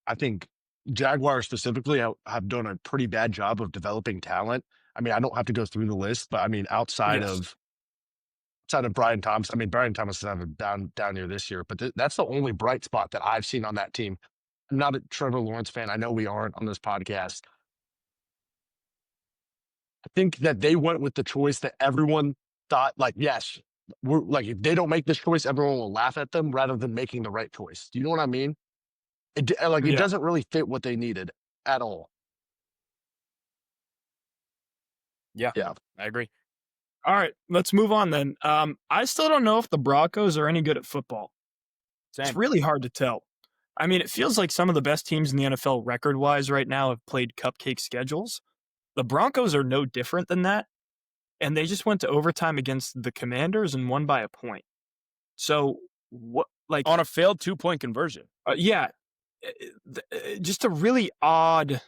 Jaguars specifically have done a pretty bad job of developing talent. I mean, I don't have to go through the list, but I mean, outside of Brian Thomas, I mean, Brian Thomas is having down year this year, but that's the only bright spot that I've seen on that team. I'm not a Trevor Lawrence fan. I know we aren't on this podcast. I think that they went with the choice that everyone thought, like, yes, we're like, if they don't make this choice, everyone will laugh at them rather than making the right choice. Do you know what I mean? It doesn't really fit what they needed at all. Yeah, I agree. All right, let's move on then. I still don't know if the Broncos are any good at football. Same. It's really hard to tell. I mean, it feels like some of the best teams in the NFL record-wise right now have played cupcake schedules. The Broncos are no different than that, and they just went to overtime against the Commanders and won by a point. So, what, like, on a failed 2-point conversion? Yeah, just a really odd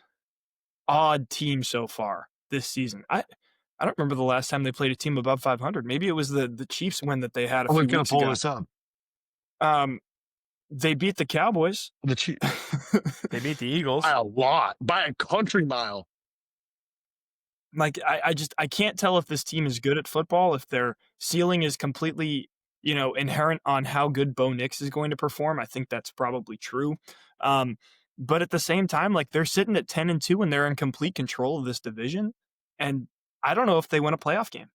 team so far this season. I don't remember the last time they played a team above 500. Maybe it was the Chiefs win that they had a few weeks ago. We're going to pull this up. They beat the Cowboys. The Chiefs. They beat the Eagles by a lot, by a country mile. Like, I can't tell if this team is good at football, if their ceiling is completely, inherent on how good Bo Nix is going to perform. I think that's probably true. But at the same time, like, they're sitting at 10-2 and they're in complete control of this division. And I don't know if they win a playoff game.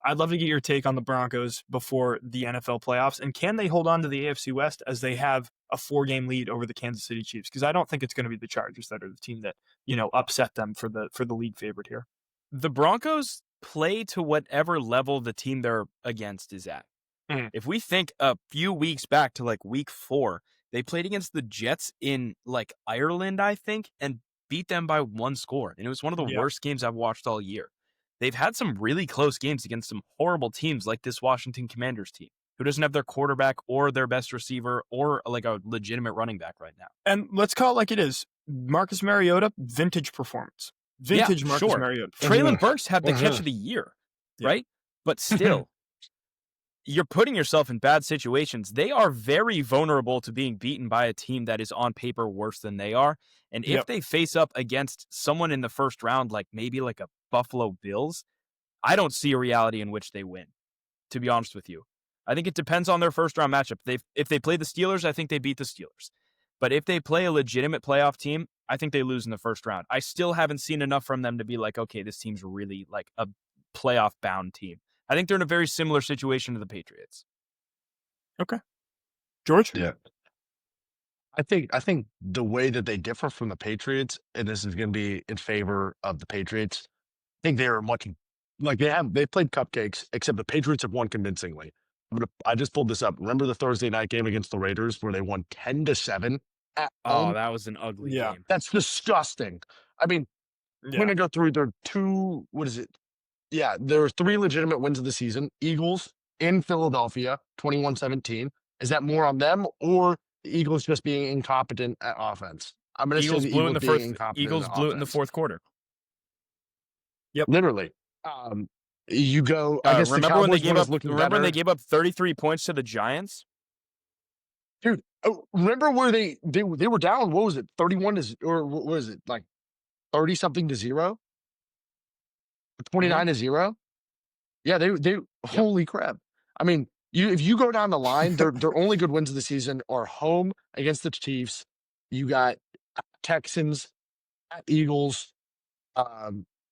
I'd love to get your take on the Broncos before the NFL playoffs. And can they hold on to the AFC West as they have a 4-game lead over the Kansas City Chiefs? Because I don't think it's going to be the Chargers that are the team that, upset them for the league favorite here. The Broncos play to whatever level the team they're against is at. If we think a few weeks back to like week 4, they played against the Jets in like Ireland, I think, and beat them by 1 score. And it was one of the worst games I've watched all year. They've had some really close games against some horrible teams like this Washington Commanders team, who doesn't have their quarterback or their best receiver or like a legitimate running back right now. And let's call it like it is. Marcus Mariota, vintage performance. Vintage Marcus Mariota. Treylon Burks had the catch of the year, right? But still, you're putting yourself in bad situations. They are very vulnerable to being beaten by a team that is on paper worse than they are. And if they face up against someone in the first round, like maybe like a Buffalo Bills, I don't see a reality in which they win, to be honest with you. I think it depends on their first round matchup. If they play the Steelers, I think they beat the Steelers. But if they play a legitimate playoff team, I think they lose in the first round. I still haven't seen enough from them to be like, okay, this team's really like a playoff-bound team. I think they're in a very similar situation to the Patriots. Okay. George? Yeah. I think the way that they differ from the Patriots, and this is going to be in favor of the Patriots, I think they are much like they played cupcakes, except the Patriots have won convincingly. I just pulled this up. Remember the Thursday night game against the Raiders where they won 10-7 at home? Oh, that was an ugly game. That's disgusting. I mean, I'm going to go through their 2, what is it? Yeah, there were 3 legitimate wins of the season. Eagles in Philadelphia, 21-17. Is that more on them or the Eagles just being incompetent at offense? I'm going to say the Eagles being incompetent. Eagles blew it in the fourth quarter. Yep. Literally. You go against remember the Cowboys when they gave up? remember when they gave up 33 points to the Giants? Dude, remember where they were down? What was it? 31 to, or what was it? Like 30 something to 0? 29 to 0? Yeah, they holy crap. I mean, if you go down the line, their only good wins of the season are home against the Chiefs. You got Texans, at Eagles,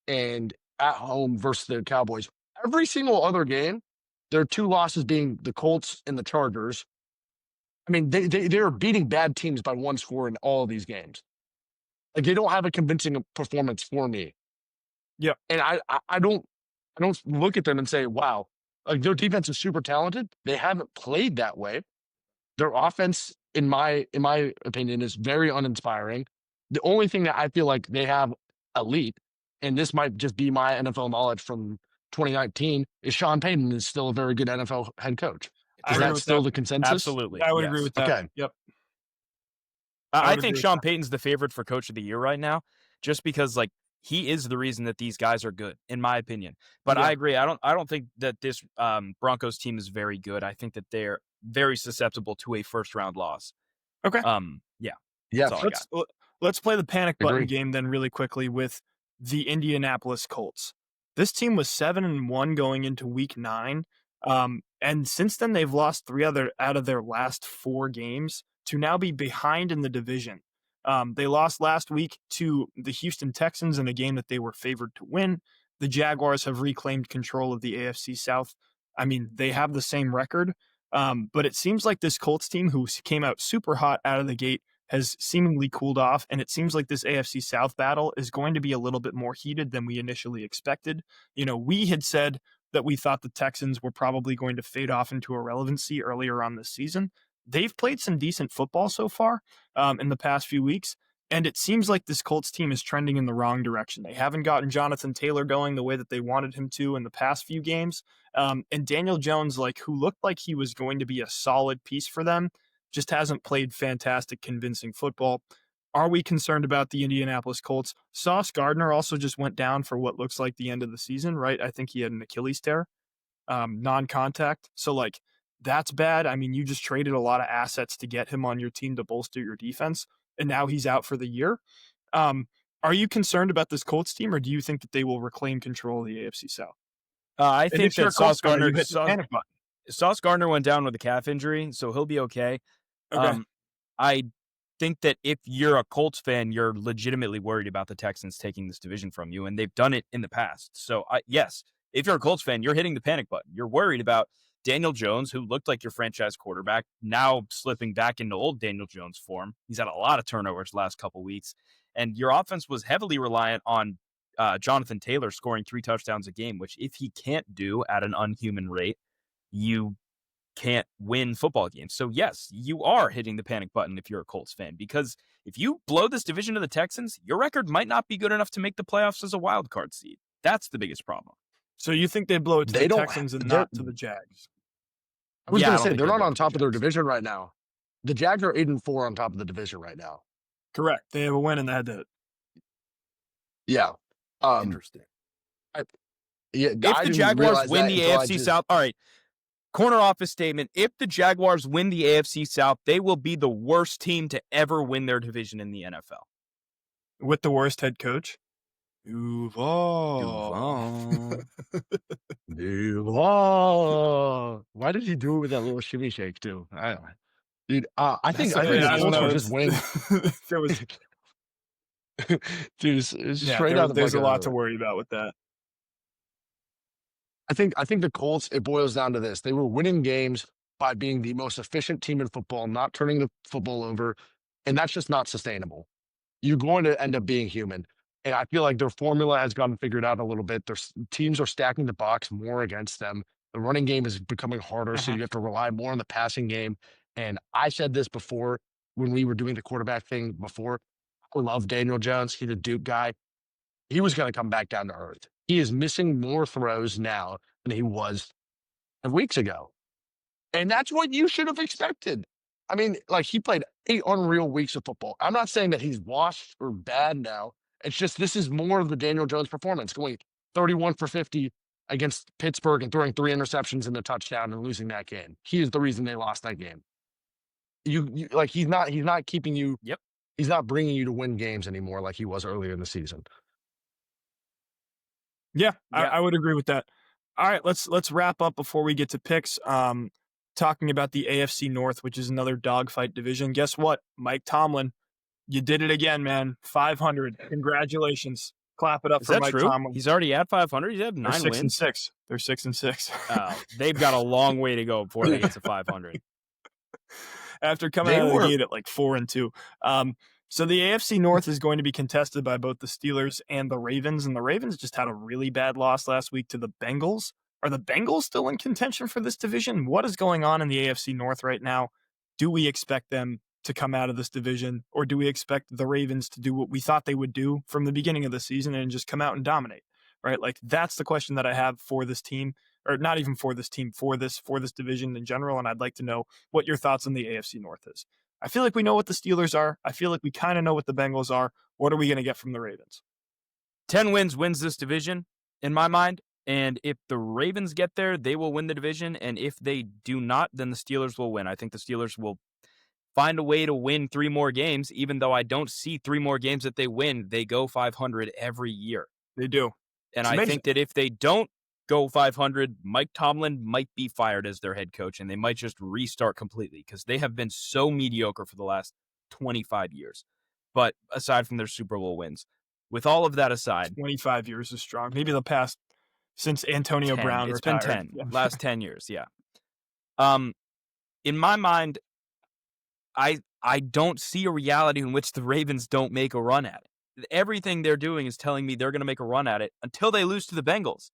and at home versus the Cowboys. Every single other game, their 2 losses being the Colts and the Chargers. I mean, they're beating bad teams by 1 score in all of these games. Like, they don't have a convincing performance for me. Yeah. And I don't look at them and say, wow, like their defense is super talented. They haven't played that way. Their offense, in my opinion, is very uninspiring. The only thing that I feel like they have elite, and this might just be my NFL knowledge from 2019, is Sean Payton is still a very good NFL head coach. Is that still the consensus? Absolutely. I would agree with that. Okay. Yep. I would think agree with Sean that. Payton's the favorite for coach of the year right now, just because like he is the reason that these guys are good, in my opinion. But I Yeah. agree. I don't think that this Broncos team is very good. I think that they're very susceptible to a first round loss. Okay. Yeah, that's all Yes, I got. Let's play the panic button agree. game then really quickly with the Indianapolis Colts. This team was 7-1 going into week 9. And since then they've lost 3 other out of their last 4 games to now be behind in the division. They lost last week to the Houston Texans in a game that they were favored to win. The Jaguars have reclaimed control of the AFC South. I mean, they have the same record, but it seems like this Colts team, who came out super hot out of the gate, has seemingly cooled off, and it seems like this AFC South battle is going to be a little bit more heated than we initially expected. You know, we had said that we thought the Texans were probably going to fade off into irrelevancy earlier on this season. They've played some decent football so far in the past few weeks, and it seems like this Colts team is trending in the wrong direction. They haven't gotten Jonathan Taylor going the way that they wanted him to in the past few games. And Daniel Jones, who looked like he was going to be a solid piece for them, just hasn't played fantastic, convincing football. Are we concerned about the Indianapolis Colts? Sauce Gardner also just went down for what looks like the end of the season, right? I think he had an Achilles tear, non-contact. So, that's bad. I mean, you just traded a lot of assets to get him on your team to bolster your defense, and now he's out for the year. Are you concerned about this Colts team, or do you think that they will reclaim control of the AFC South? I think that Sauce Gardner, you hit the panic button. Sauce Gardner went down with a calf injury, so he'll be okay. Okay. I think that if you're a Colts fan, you're legitimately worried about the Texans taking this division from you, and they've done it in the past. So, yes, if you're a Colts fan, you're hitting the panic button. You're worried about Daniel Jones, who looked like your franchise quarterback, now slipping back into old Daniel Jones form. He's had a lot of turnovers the last couple weeks, and your offense was heavily reliant on Jonathan Taylor scoring 3 touchdowns a game, which if he can't do at an unhuman rate, you can't win football games. So yes, you are hitting the panic button if you're a Colts fan, because if you blow this division to the Texans, your record might not be good enough to make the playoffs as a wild card seed. That's the biggest problem. So you think they blow it to They the don't- Texans and they're- not to the Jags? I was Yeah, I going to don't say think they're they'll not go on to the top of their Jags. division right now. The Jags are 8-4 on top of the division right now. Correct. They have a win in the head-to-head. Yeah. Interesting. Yeah. If the Jaguars win the AFC South, all right, corner office statement. If the Jaguars win the AFC South, they will be the worst team to ever win their division in the NFL. With the worst head coach? Duval. Duval. Why did he do it with that little shimmy shake too? I don't know. Dude, I think the Colts are just winning. There was, Dude, it's straight out of there's a lot to worry about with that. I think the Colts, it boils down to this. They were winning games by being the most efficient team in football, not turning the football over, and that's just not sustainable. You're going to end up being human. And I feel like their formula has gotten figured out a little bit. Their teams are stacking the box more against them. The running game is becoming harder, so you have to rely more on the passing game. And I said this before when we were doing the quarterback thing before. I love Daniel Jones. He's a Duke guy. He was going to come back down to earth. He is missing more throws now than he was weeks ago. And that's what you should have expected. I mean, he played 8 unreal weeks of football. I'm not saying that he's washed or bad now. It's just this is more of the Daniel Jones performance, going 31 for 50 against Pittsburgh and throwing 3 interceptions in the touchdown and losing that game. He is the reason they lost that game. He's not keeping you. Yep. He's not bringing you to win games anymore like he was earlier in the season. Yeah. I would agree with that. All right, let's wrap up before we get to picks. Talking about the AFC North, which is another dogfight division. Guess what? Mike Tomlin, you did it again, man. 500. Congratulations. Clap it up for Mike Tomlin. He's already at 500. He's had 9 wins. 6-6. They're 6-6. They've got a long way to go before they get to 500. After coming out of the gate at 4-2. So the AFC North is going to be contested by both the Steelers and the Ravens, and the Ravens just had a really bad loss last week to the Bengals. Are the Bengals still in contention for this division? What is going on in the AFC North right now? Do we expect them to come out of this division, or do we expect the Ravens to do what we thought they would do from the beginning of the season and just come out and dominate? Right? That's the question that I have for this team, or not even for this team, for this division in general, and I'd like to know what your thoughts on the AFC North is. I feel like we know what the Steelers are. I feel like we kind of know what the Bengals are. What are we going to get from the Ravens? 10 wins this division, in my mind. And if the Ravens get there, they will win the division. And if they do not, then the Steelers will win. I think the Steelers will find a way to win 3 more games, even though I don't see 3 more games that they win. They go 500 every year. They do. And I think that if they don't go 500, Mike Tomlin might be fired as their head coach, and they might just restart completely because they have been so mediocre for the last 25 years. But aside from their Super Bowl wins, with all of that aside, 25 years is strong. Maybe the past since Antonio 10. Brown It's retired. been 10. Yeah. Last 10 years, yeah. In my mind, I don't see a reality in which the Ravens don't make a run at it. Everything they're doing is telling me they're going to make a run at it until they lose to the Bengals.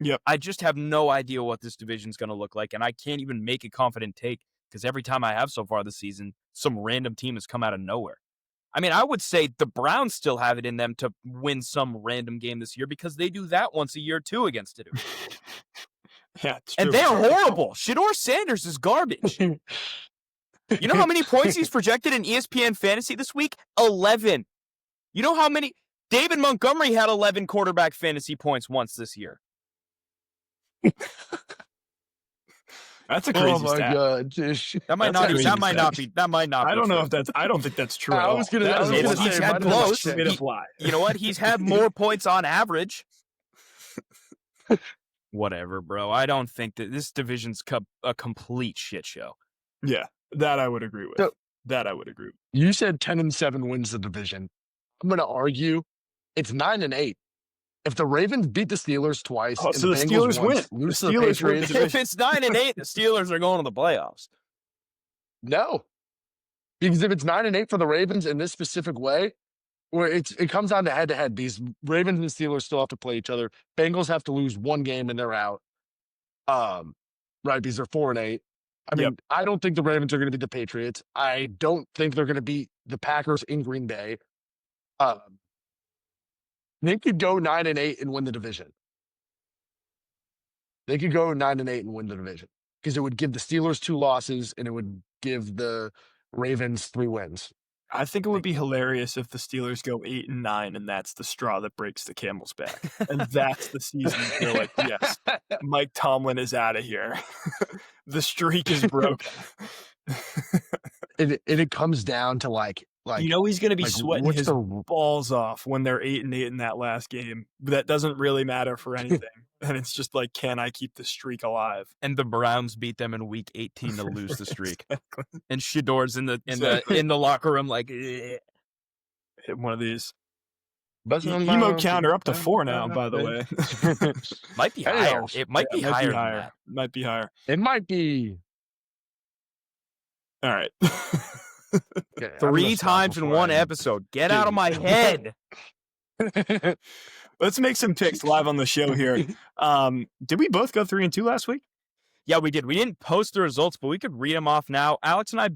Yep. I just have no idea what this division's going to look like, and I can't even make a confident take because every time I have so far this season, some random team has come out of nowhere. I mean, I would say the Browns still have it in them to win some random game this year because they do that once a year, too, against it. Yeah, it's and true. they're horrible. Shedeur Sanders is garbage. You know how many points he's projected in ESPN Fantasy this week? 11. You know how many? David Montgomery had 11 quarterback fantasy points once this year. That's a crazy my stat. God. That might not be. I don't know if that's. I don't think that's true. I was gonna say, he's had close. You know what? He's had more points on average. Whatever, bro. I don't think that this division's a complete shit show. Yeah, that I would agree with. You said 10-7 wins the division. I'm going to argue it's 9-8. If the Ravens beat the Steelers twice, and so the Steelers once, win. lose The to the Steelers win. Patriots. If it's 9-8, the Steelers are going to the playoffs. No, because if it's 9-8 for the Ravens in this specific way, where it comes down to head-to-head, these Ravens and Steelers still have to play each other. Bengals have to lose one game and they're out. Right, because they're 4-8. I mean, I don't think the Ravens are going to beat the Patriots. I don't think they're going to beat the Packers in Green Bay. They could go 9-8 and win the division. They could go 9-8 and win the division because it would give the Steelers 2 losses and it would give the Ravens 3 wins. I think it would be hilarious if the Steelers go 8-9 and that's the straw that breaks the camel's back. And that's the season you're like, yes, Mike Tomlin is out of here. The streak is broken. It comes down to like he's going to be sweating his the balls off when they're 8-8 in that last game. That doesn't really matter for anything. And it's just like, can I keep the streak alive? And the Browns beat them in week 18 to lose the streak. Exactly. And Shedeur's in the locker room like hit one of these. emo counter up to 4 now, by the way. Might be higher. It might be higher than that. Might be higher. It might be. All right. Okay, 3 times in one episode. Get out of my head. Let's make some picks live on the show here. Did we both go 3-2 last week? Yeah, we did. We didn't post the results, but we could read them off now. Alex and I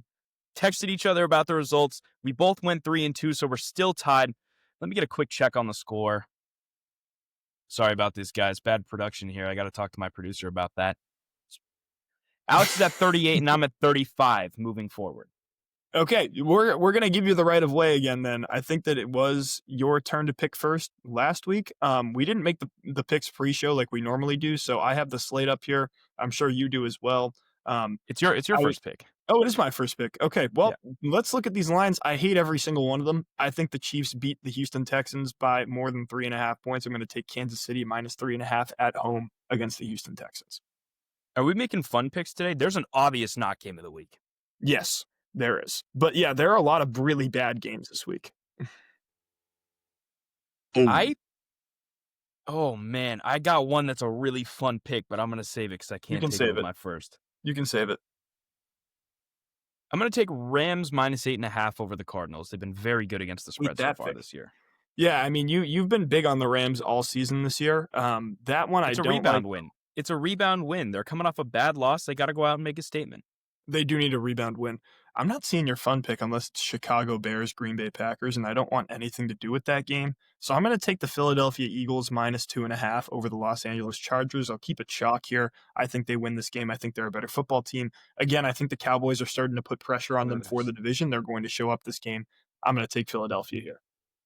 texted each other about the results. We both went 3-2, so we're still tied. Let me get a quick check on the score. Sorry about this, guys. Bad production here. I got to talk to my producer about that. Alex is at 38, and I'm at 35 moving forward. Okay, we're going to give you the right of way again then. I think that it was your turn to pick first last week. We didn't make the picks pre-show like we normally do, so I have the slate up here. I'm sure you do as well. It's your first pick. Oh, it is my first pick. Okay, well, Let's look at these lines. I hate every single one of them. I think the Chiefs beat the Houston Texans by more than 3.5 points. I'm going to take Kansas City minus 3.5 at home against the Houston Texans. Are we making fun picks today? There's an obvious not game of the week. Yes. There is. But yeah, there are a lot of really bad games this week. Oh man, I got one that's a really fun pick, but I'm going to save it because I can't take it with my first. You can save it. I'm going to take Rams minus 8.5 over the Cardinals. They've been very good against the spread so far this year. Yeah, I mean, you've been big on the Rams all season this year. That one, it's a rebound win. It's a rebound win. They're coming off a bad loss. They got to go out and make a statement. They do need a rebound win. I'm not seeing your fun pick unless it's Chicago Bears, Green Bay Packers, and I don't want anything to do with that game. So I'm going to take the Philadelphia Eagles -2.5 over the Los Angeles Chargers. I'll keep it chalk here. I think they win this game. I think they're a better football team. Again, I think the Cowboys are starting to put pressure on them for the division. They're going to show up this game. I'm going to take Philadelphia here.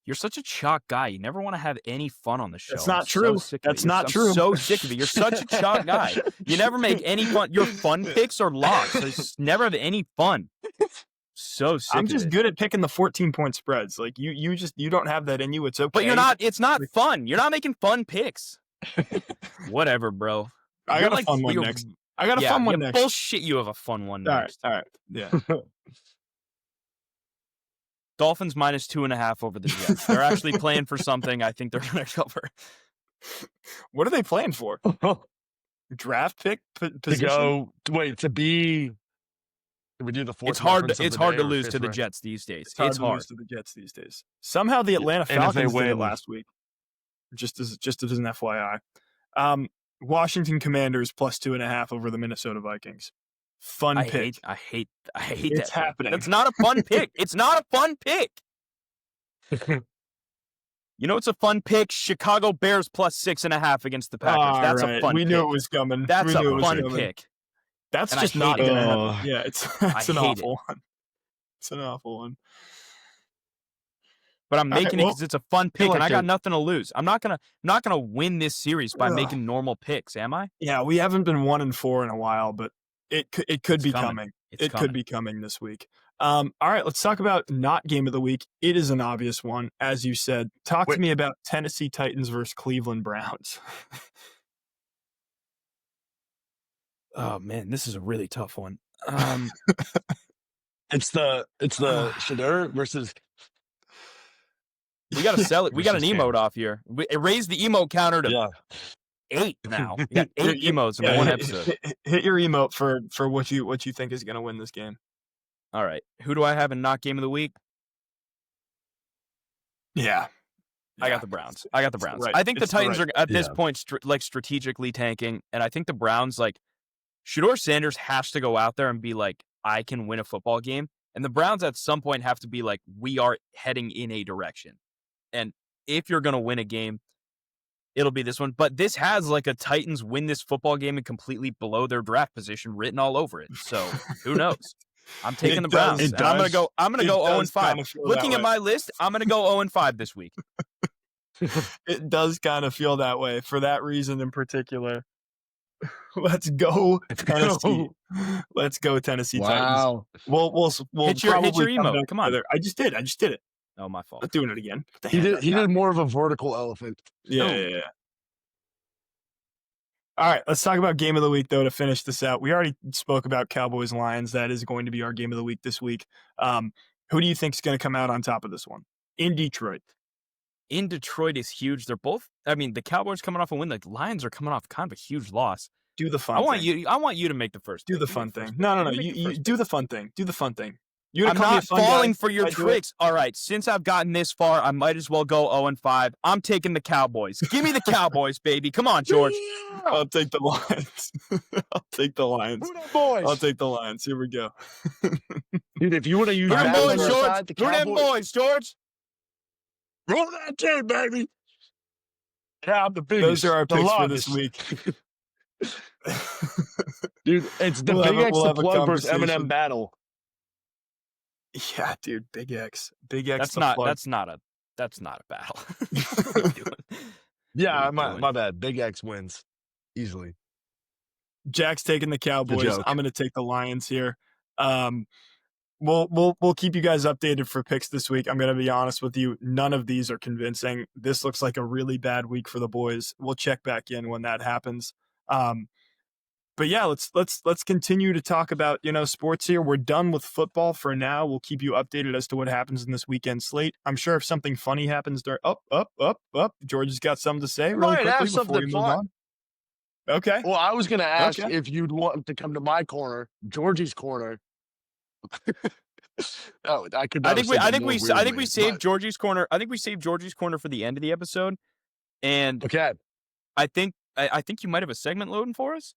You're such a chalk guy. You never want to have any fun on the show. That's not true. That's not true. I'm so sick of it. You're such a chalk guy. You never make any fun. Your fun picks are locks. So just never have any fun. So sick. I'm just good at picking the 14-point spreads. Like you don't have that in you. It's okay. But you're not. It's not fun. You're not making fun picks. Whatever, bro. I got a fun one next. I got a fun one next. Bullshit. You have a fun one next. All right. Yeah. Dolphins -2.5 over the Jets. They're actually playing for something. I think they're going to cover. What are they playing for? Draft pick position? To be. Did we do the fourth? It's hard to lose to the Jets these days. It's hard to lose to the Jets these days. Somehow the Atlanta Falcons did it last week. Just as an FYI. Washington Commanders +2.5 over the Minnesota Vikings. Fun pick. I hate it's that. Happening. That's not a fun pick. It's not a fun pick. You know, it's a fun pick. Chicago Bears +6.5 against the Packers. That's a fun pick. We knew it was coming. That's a fun pick. That's and just not going to happen. Yeah, it's an awful one. It's an awful one. But I'm making it because it's a fun pick, and I got nothing to lose. I'm not gonna win this series by making normal picks, am I? Yeah, we haven't been 1-4 in a while, but it could be coming. It could be coming this week. All right, let's talk about not game of the week. It is an obvious one, as you said. Talk to me about Tennessee Titans versus Cleveland Browns. Oh man, this is a really tough one. It's the Shadur versus. We got to sell it. We got an emote off here. It raised the emote counter to 8 now. We got 8 emotes in one episode. Hit your emote for what you think is going to win this game. All right. Who do I have in not game of the week? Yeah. I got the Browns. Right. I think the Titans are at this point strategically tanking, and I think the Browns Shedeur Sanders has to go out there and be like, I can win a football game. And the Browns at some point have to be like, we are heading in a direction. And if you're going to win a game, it'll be this one. But this has a Titans win this football game and completely below their draft position written all over it. So who knows? I'm taking the Browns. I'm going to go 0-5. Looking at my list, I'm going to go 0-5 this week. It does kind of feel that way for that reason in particular. Let's go Tennessee. Let's go Tennessee Titans. We'll hit your emote. Come on. I just did it. Oh, my fault. Not doing it again. He did more of a vertical elephant. Yeah. All right, let's talk about game of the week, though, to finish this out. We already spoke about Cowboys-Lions. That is going to be our game of the week this week. Who do you think is going to come out on top of this one? In Detroit. In Detroit is huge. They're both, the Cowboys coming off a win. The Lions are coming off kind of a huge loss. Do the fun thing. I want you to make the first. Do the fun thing. No. You do the fun thing. Do the fun thing. I'm not falling for your tricks. All right, since I've gotten this far, I might as well go 0-5. I'm taking the Cowboys. Give me the Cowboys, baby. Come on, George. I'll take the Lions. I'll take the Lions. I'll take the Lions. Here we go. Dude, if you want to use that on your side, the Cowboys. Who them boys, George? Roll that team, baby. Yeah, I'm the biggest. Those are our picks for this week. Dude, it's the Big X the plug versus Eminem battle. Yeah, dude, Big X. That's not a battle. What are you doing? Yeah, my bad. Big X wins easily. Jack's taking the Cowboys. I'm going to take the Lions here. We'll keep you guys updated for picks this week. I'm going to be honest with you. None of these are convincing. This looks like a really bad week for the boys. We'll check back in when that happens. But yeah, let's continue to talk about, sports here. We're done with football for now. We'll keep you updated as to what happens in this weekend slate. I'm sure if something funny happens during George has got something to say really quickly before we move on. Okay. Well, I was going to ask if you'd want to come to my corner, Georgie's corner. Oh, I think we saved Georgie's corner. I think we saved Georgie's corner for the end of the episode. And I think you might have a segment loading for us.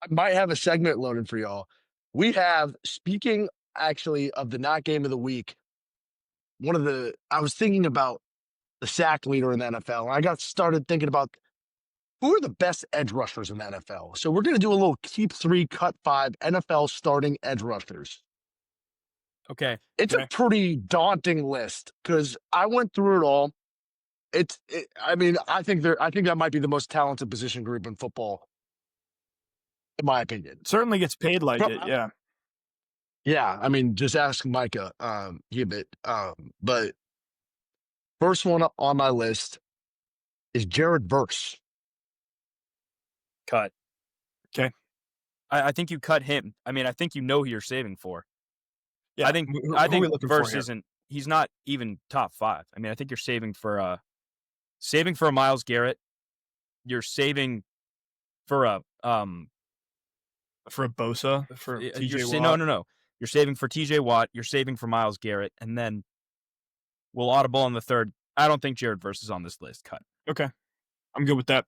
I might have a segment loaded for y'all. We have, speaking actually of the not game of the week, I was thinking about the sack leader in the NFL, and I got started thinking about who are the best edge rushers in the NFL. So we're going to do a little keep 3, cut 5 NFL starting edge rushers. Okay. It's a pretty daunting list because I went through it all. I think that might be the most talented position group in football, in my opinion. Certainly gets paid like it, yeah. Yeah, I mean, just ask Micah. But first one on my list is Jared Verse. Cut. Okay. I think you cut him. I mean, I think you know who you're saving for. Yeah. I think Verse isn't. He's not even top 5. I mean, I think you're saving for a Myles Garrett. You're saving for a Bosa, for TJ Watt. No. You're saving for TJ Watt. You're saving for Myles Garrett, and then we'll audible on the third. I don't think Jared Verse is on this list. Cut. Okay, I'm good with that.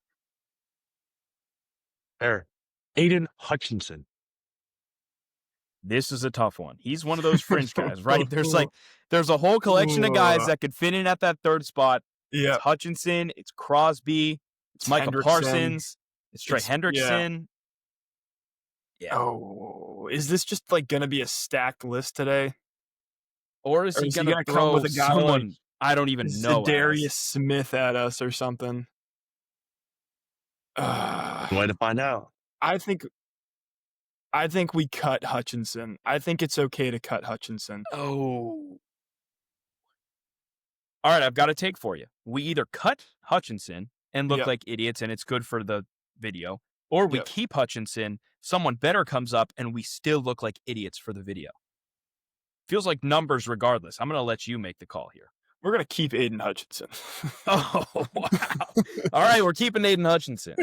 There, Aiden Hutchinson. This is a tough one. He's one of those fringe guys, right? There's a whole collection of guys that could fit in at that third spot. Yeah, it's Hutchinson, it's Crosby, it's Micah Parsons, it's Trey Hendrickson. Yeah. Oh, is this just like going to be a stacked list today? Or is he going to come with a guy someone like I don't even know? Darius Smith at us or something. Way to find out. I think we cut Hutchinson. I think it's okay to cut Hutchinson. Oh. All right, I've got a take for you. We either cut Hutchinson and look like idiots and it's good for the video, or we keep Hutchinson, someone better comes up, and we still look like idiots for the video. Feels like numbers regardless. I'm going to let you make the call here. We're going to keep Aiden Hutchinson. Oh, wow. All right, we're keeping Aiden Hutchinson.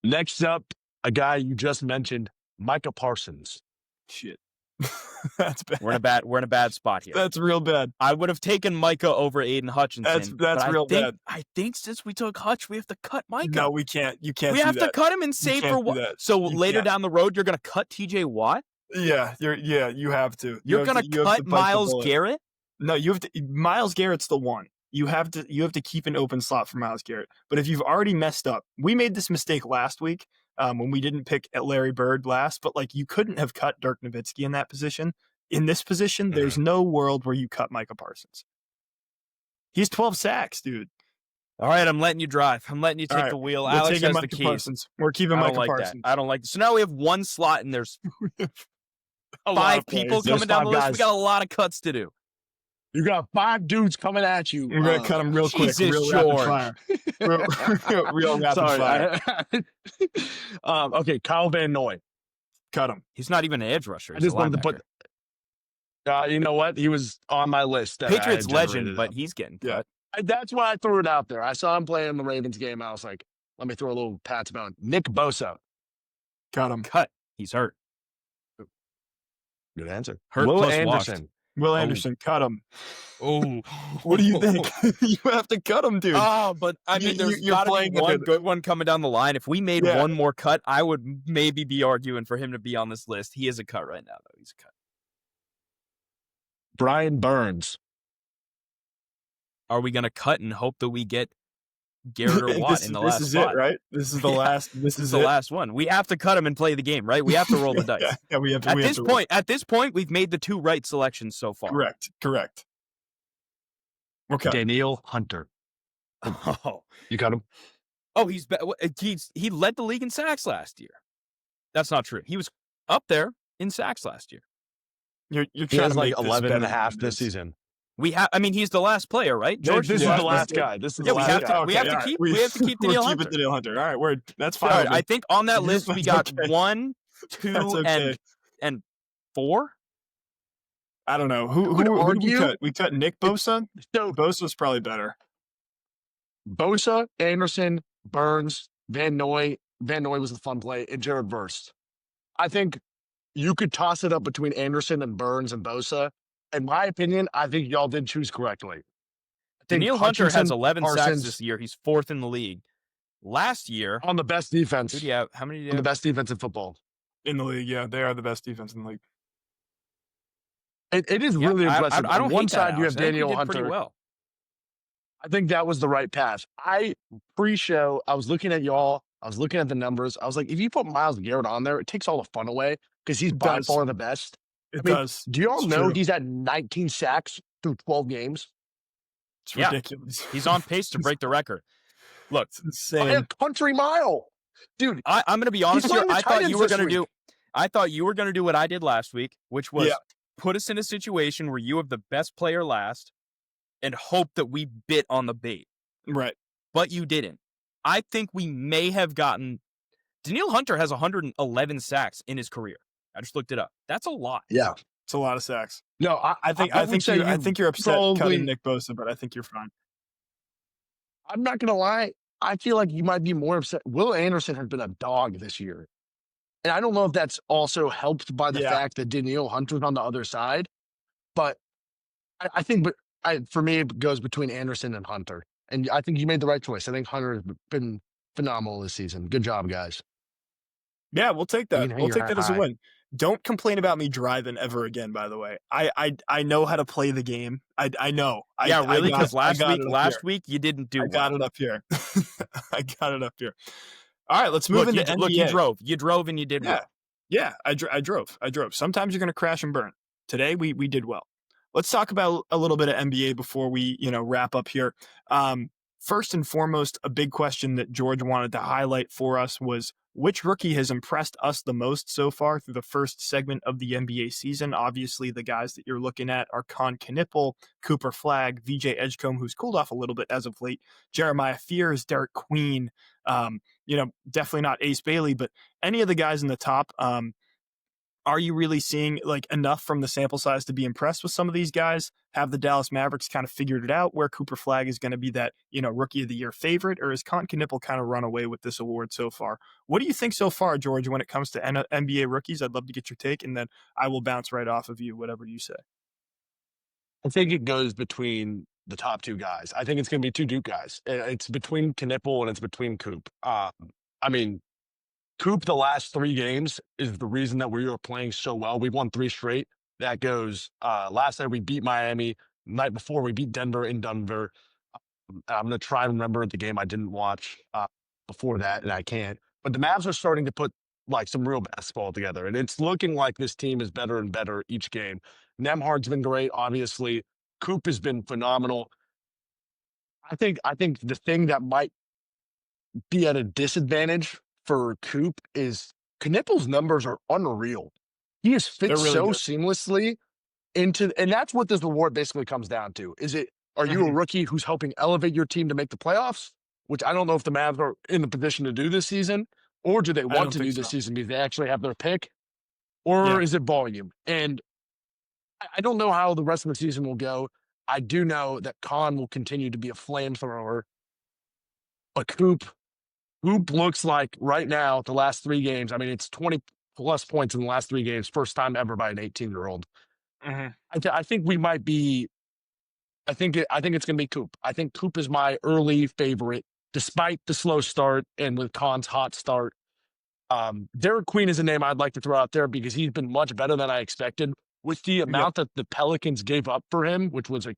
Next up, a guy you just mentioned, Micah Parsons. Shit. That's bad. We're in a bad spot here. That's real bad. I would have taken Micah over Aiden Hutchinson. That's real bad. I think since we took Hutch, we have to cut Micah. No, we can't. You can't. We have to cut him and save for what? So later down the road, you're going to cut TJ Watt? Yeah, you have to. You're going to cut Myles Garrett? No, you have to. Myles Garrett's the one. You have to keep an open slot for Myles Garrett. But if you've already messed up, we made this mistake last week when we didn't pick Larry Bird last. But like, you couldn't have cut Dirk Nowitzki in that position. In this position, there's no world where you cut Micah Parsons. He's 12 sacks, dude. All right, I'm letting you drive. I'm letting you take the wheel. We're Alex has Micah the keys. Parsons. We're keeping Micah Parsons. I don't like that. So now we have one slot, and there's 5 people coming down the list. We got a lot of cuts to do. You got 5 dudes coming at you. We're going to cut them real quick. Jesus, real rapid fire. real rapid fire. Okay, Kyle Van Noy. Cut him. He's not even an edge rusher. I just wanted to put... you know what? He was on my list. Patriots legend, but he's getting cut. That's why I threw it out there. I saw him playing in the Ravens game. I was like, let me throw a little Pat's bone. Nick Bosa. Cut him. Cut. He's hurt. Good answer. Hurt Will plus Anderson. washed. Will Anderson, cut him. Oh, what do you think? You have to cut him, dude. Oh, but I mean, there's got to be one good one coming down the line. If we made one more cut, I would maybe be arguing for him to be on this list. He is a cut right now, though. He's a cut. Brian Burns. Are we going to cut and hope that we get Garrett or Watt in the last spot? This is it, right? This is the last. This is the last one. We have to cut him and play the game, right? We have to roll the dice. Yeah, we have to. At this point, we've made the 2 right selections so far. Correct. Okay. Danielle Hunter. Oh, you cut him? Oh, he led the league in sacks last year. That's not true. He was up there in sacks last year. You're he has like 11 and a half this season. He's the last player, right? Georgie, this is the last guy. This is the last guy. We have to keep Danielle Hunter. Danielle Hunter. All right, that's fine. Right, I think on that list we got 1, 2, and 4. I don't know. Who did we cut? We cut Nick Bosa. So Bosa's probably better. Bosa, Anderson, Burns, Van Noy. Van Noy was the fun play, and Jared Verse. I think you could toss it up between Anderson and Burns and Bosa. In my opinion, I think y'all did choose correctly. Danielle Hunter has 11 sacks this year. He's 4th in the league. Last year on the best defense. How many? On the best defense in football. In the league, yeah. They are the best defense in the league. It is Yeah, really I impressive. don't On one hate that, side, you Alex. have I think we Daniel did pretty Hunter. well. I think that was the right path. Pre-show, I was looking at y'all. I was looking at the numbers. I was like, if you put Myles Garrett on there, it takes all the fun away because he's It by does. far the best. It I mean, does. do y'all It's know true. he's had 19 sacks through 12 games? It's Yeah. ridiculous. He's on pace to break the record. Look, It's By insane. a country mile. Dude, I'm going to be honest here. playing the I thought Titans you were this going to week. I thought you were going to do what I did last week, which was Yeah. put us in a situation where you have the best player last and hope that we bit on the bait. Right. But you didn't. I think we may have gotten Danielle Hunter has 111 sacks in his career. I just looked it up. That's a lot. Yeah. It's a lot of sacks. No, I think you're upset probably, cutting Nick Bosa, but I think you're fine. I'm not going to lie. I feel like you might be more upset. Will Anderson has been a dog this year. And I don't know if that's also helped by the fact that Danielle Hunter's on the other side. But I think for me, it goes between Anderson and Hunter. And I think you made the right choice. I think Hunter has been phenomenal this season. Good job, guys. Yeah, we'll take that. We'll take that as a high. win. Don't complain about me driving ever again, by the way. I know how to play the game. I know. Yeah, really? Because last week you didn't do I got well. it up here. I got it up here. All right, let's move into NBA. Look, you drove and you did well. Yeah, I drove. Sometimes you're going to crash and burn. Today we did well. Let's talk about a little bit of NBA before we wrap up here. First and foremost, a big question that George wanted to highlight for us was which rookie has impressed us the most so far through the first segment of the NBA season. Obviously, the guys that you're looking at are Con Knipple, Cooper Flagg, VJ Edgecombe, who's cooled off a little bit as of late, Jeremiah Fears, Derek Queen, definitely not Ace Bailey, but any of the guys in the top. Are you really seeing enough from the sample size to be impressed with some of these guys? Have the Dallas Mavericks kind of figured it out where Cooper Flagg is going to be that, rookie of the year favorite, or is Con Knipple kind of run away with this award so far? What do you think so far, George, when it comes to NBA rookies? I'd love to get your take, and then I will bounce right off of you, whatever you say. I think it goes between the top two guys. I think it's going to be two Duke guys. It's between Knipple and it's between Coop. Coop, the last 3 games is the reason that we were playing so well. We won 3 straight. That goes, last night we beat Miami. Night before we beat Denver in Denver. I'm going to try and remember the game I didn't watch before that, and I can't. But the Mavs are starting to put some real basketball together, and it's looking like this team is better and better each game. Nemhard's been great, obviously. Coop has been phenomenal. I think the thing that might be at a disadvantage for Coop is Knipple's numbers are unreal. He has fit really so good. Seamlessly into, and that's what this award basically comes down to. Are you a rookie who's helping elevate your team to make the playoffs? Which I don't know if the Mavs are in the position to do this season, or do they want to do this season because they actually have their pick? Or is it volume? And I don't know how the rest of the season will go. I do know that Con will continue to be a flamethrower. But Coop looks like right now, the last 3 games, it's 20-plus points in the last 3 games, first time ever by an 18-year-old. I think we might be – I think it's going to be Coop. I think Coop is my early favorite, despite the slow start and with Con's hot start. Derek Queen is a name I'd like to throw out there because he's been much better than I expected. With the amount that the Pelicans gave up for him, which was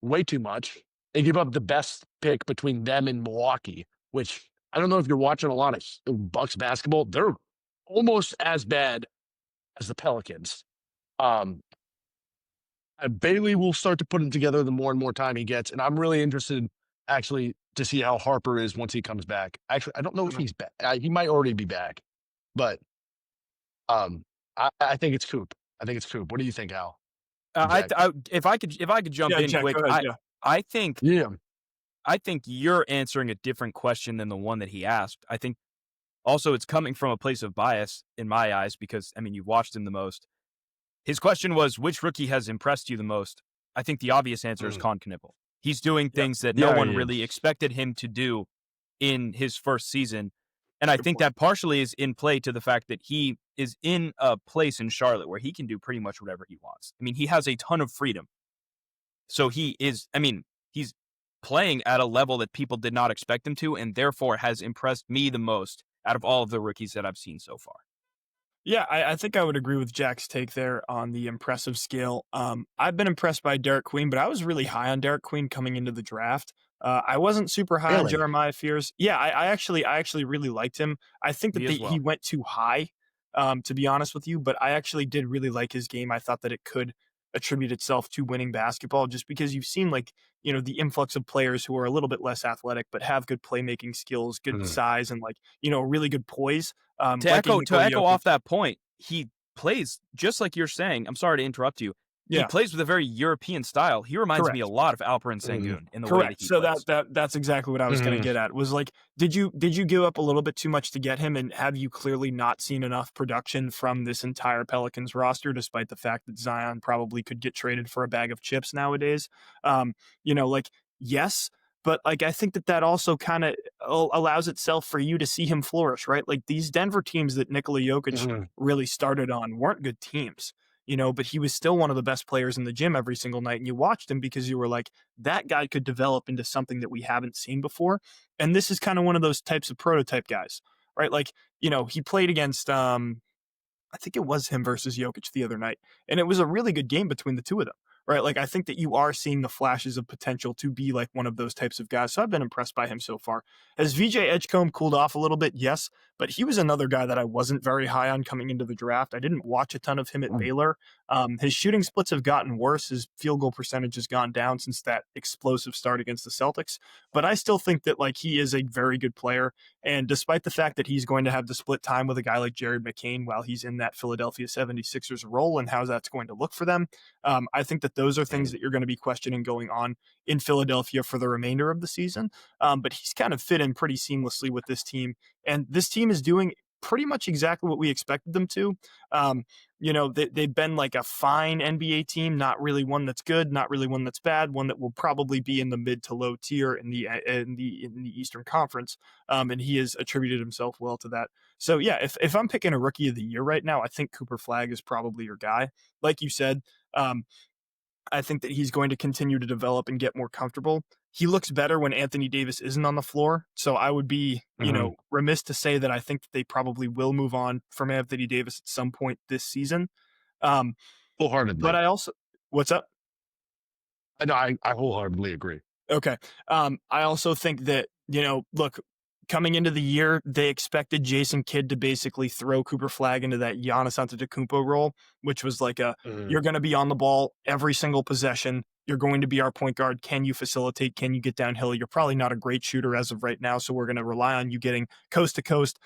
way too much, they gave up the best pick between them and Milwaukee, which I don't know if you're watching a lot of Bucks basketball. They're almost as bad as the Pelicans. Bailey will start to put it together the more and more time he gets, and I'm really interested actually to see how Harper is once he comes back. Actually, I don't know if he's back. He might already be back, but I think it's Coop. What do you think, Al? If I could jump in Jack, quick, ahead, I think you're answering a different question than the one that he asked. I think also it's coming from a place of bias in my eyes because, you've watched him the most. His question was, which rookie has impressed you the most? I think the obvious answer is Con Knipple. He's doing things that no one really expected him to do in his first season. And I think that partially is in play to the fact that he is in a place in Charlotte where he can do pretty much whatever he wants. He has a ton of freedom. So he's playing at a level that people did not expect him to, and therefore has impressed me the most out of all of the rookies that I've seen so far. Yeah, I think I would agree with Jack's take there on the impressive scale. I've been impressed by Derek Queen, but I was really high on Derek Queen coming into the draft. I wasn't super high on Really? Jeremiah Fears. Yeah, I actually really liked him. I think that Me as he well. went too high, to be honest with you, but I actually did really like his game. I thought that it could attribute itself to winning basketball just because you've seen like, the influx of players who are a little bit less athletic, but have good playmaking skills, good Mhm. size, and like, really good poise. To Like a Nikola echo Jokic. off that point, he plays just like you're saying. I'm sorry to interrupt you. He Yeah. plays with a very European style. He reminds me a Correct. lot of Alperen Mhm. Sengun in the way that Correct. he So plays. that's exactly what I was gonna Mhm. get at, was like, did you give up a little bit too much to get him, and have you clearly not seen enough production from this entire Pelicans roster, despite the fact that Zion probably could get traded for a bag of chips nowadays? Like, yes, but, like, I think that also kinda allows itself for you to see him flourish, right? Like, these Denver teams that Nikola Jokic Mhm. really started on weren't good teams, but he was still one of the best players in the gym every single night, and you watched him because you were like, that guy could develop into something that we haven't seen before. And this is kind of one of those types of prototype guys, right? Like, he played against I think it was him versus Jokic the other night. And it was a really good game between the two of them, right? Like, I think that you are seeing the flashes of potential to be like one of those types of guys. So I've been impressed by him so far. Has VJ Edgecombe cooled off a little bit? Yes. But he was another guy that I wasn't very high on coming into the draft. I didn't watch a ton of him at Mm. Baylor. His shooting splits have gotten worse. His field goal percentage has gone down since that explosive start against the Celtics. But I still think that like he is a very good player. And despite the fact that he's going to have to split time with a guy like Jared McCain while he's in that Philadelphia 76ers role and how that's going to look for them, I think that those are things Mhm. that you're going to be questioning going on in Philadelphia for the remainder of the season. But he's kind of fit in pretty seamlessly with this team. And this team is doing pretty much exactly what we expected them to. They've been like a fine NBA team, not really one that's good, not really one that's bad, one that will probably be in the mid to low tier in the Eastern Conference. And he has attributed himself well to that. So yeah, if I'm picking a rookie of the year right now, I think Cooper Flag is probably your guy. Like you said, um, I think that he's going to continue to develop and get more comfortable. He looks better when Anthony Davis isn't on the floor. So I would be, Mhm. remiss to say that I think that they probably will move on from Anthony Davis at some point this season. Um, but Wholeheartedly. I also, what's up? I know. I wholeheartedly agree. Okay. I also think that, look, coming into the year, they expected Jason Kidd to basically throw Cooper Flag into that Giannis Antetokounmpo role, which was like Mhm. you're going to be on the ball every single possession. You're going to be our point guard. Can you facilitate? Can you get downhill? You're probably not a great shooter as of right now, so we're going to rely on you getting coast to coast,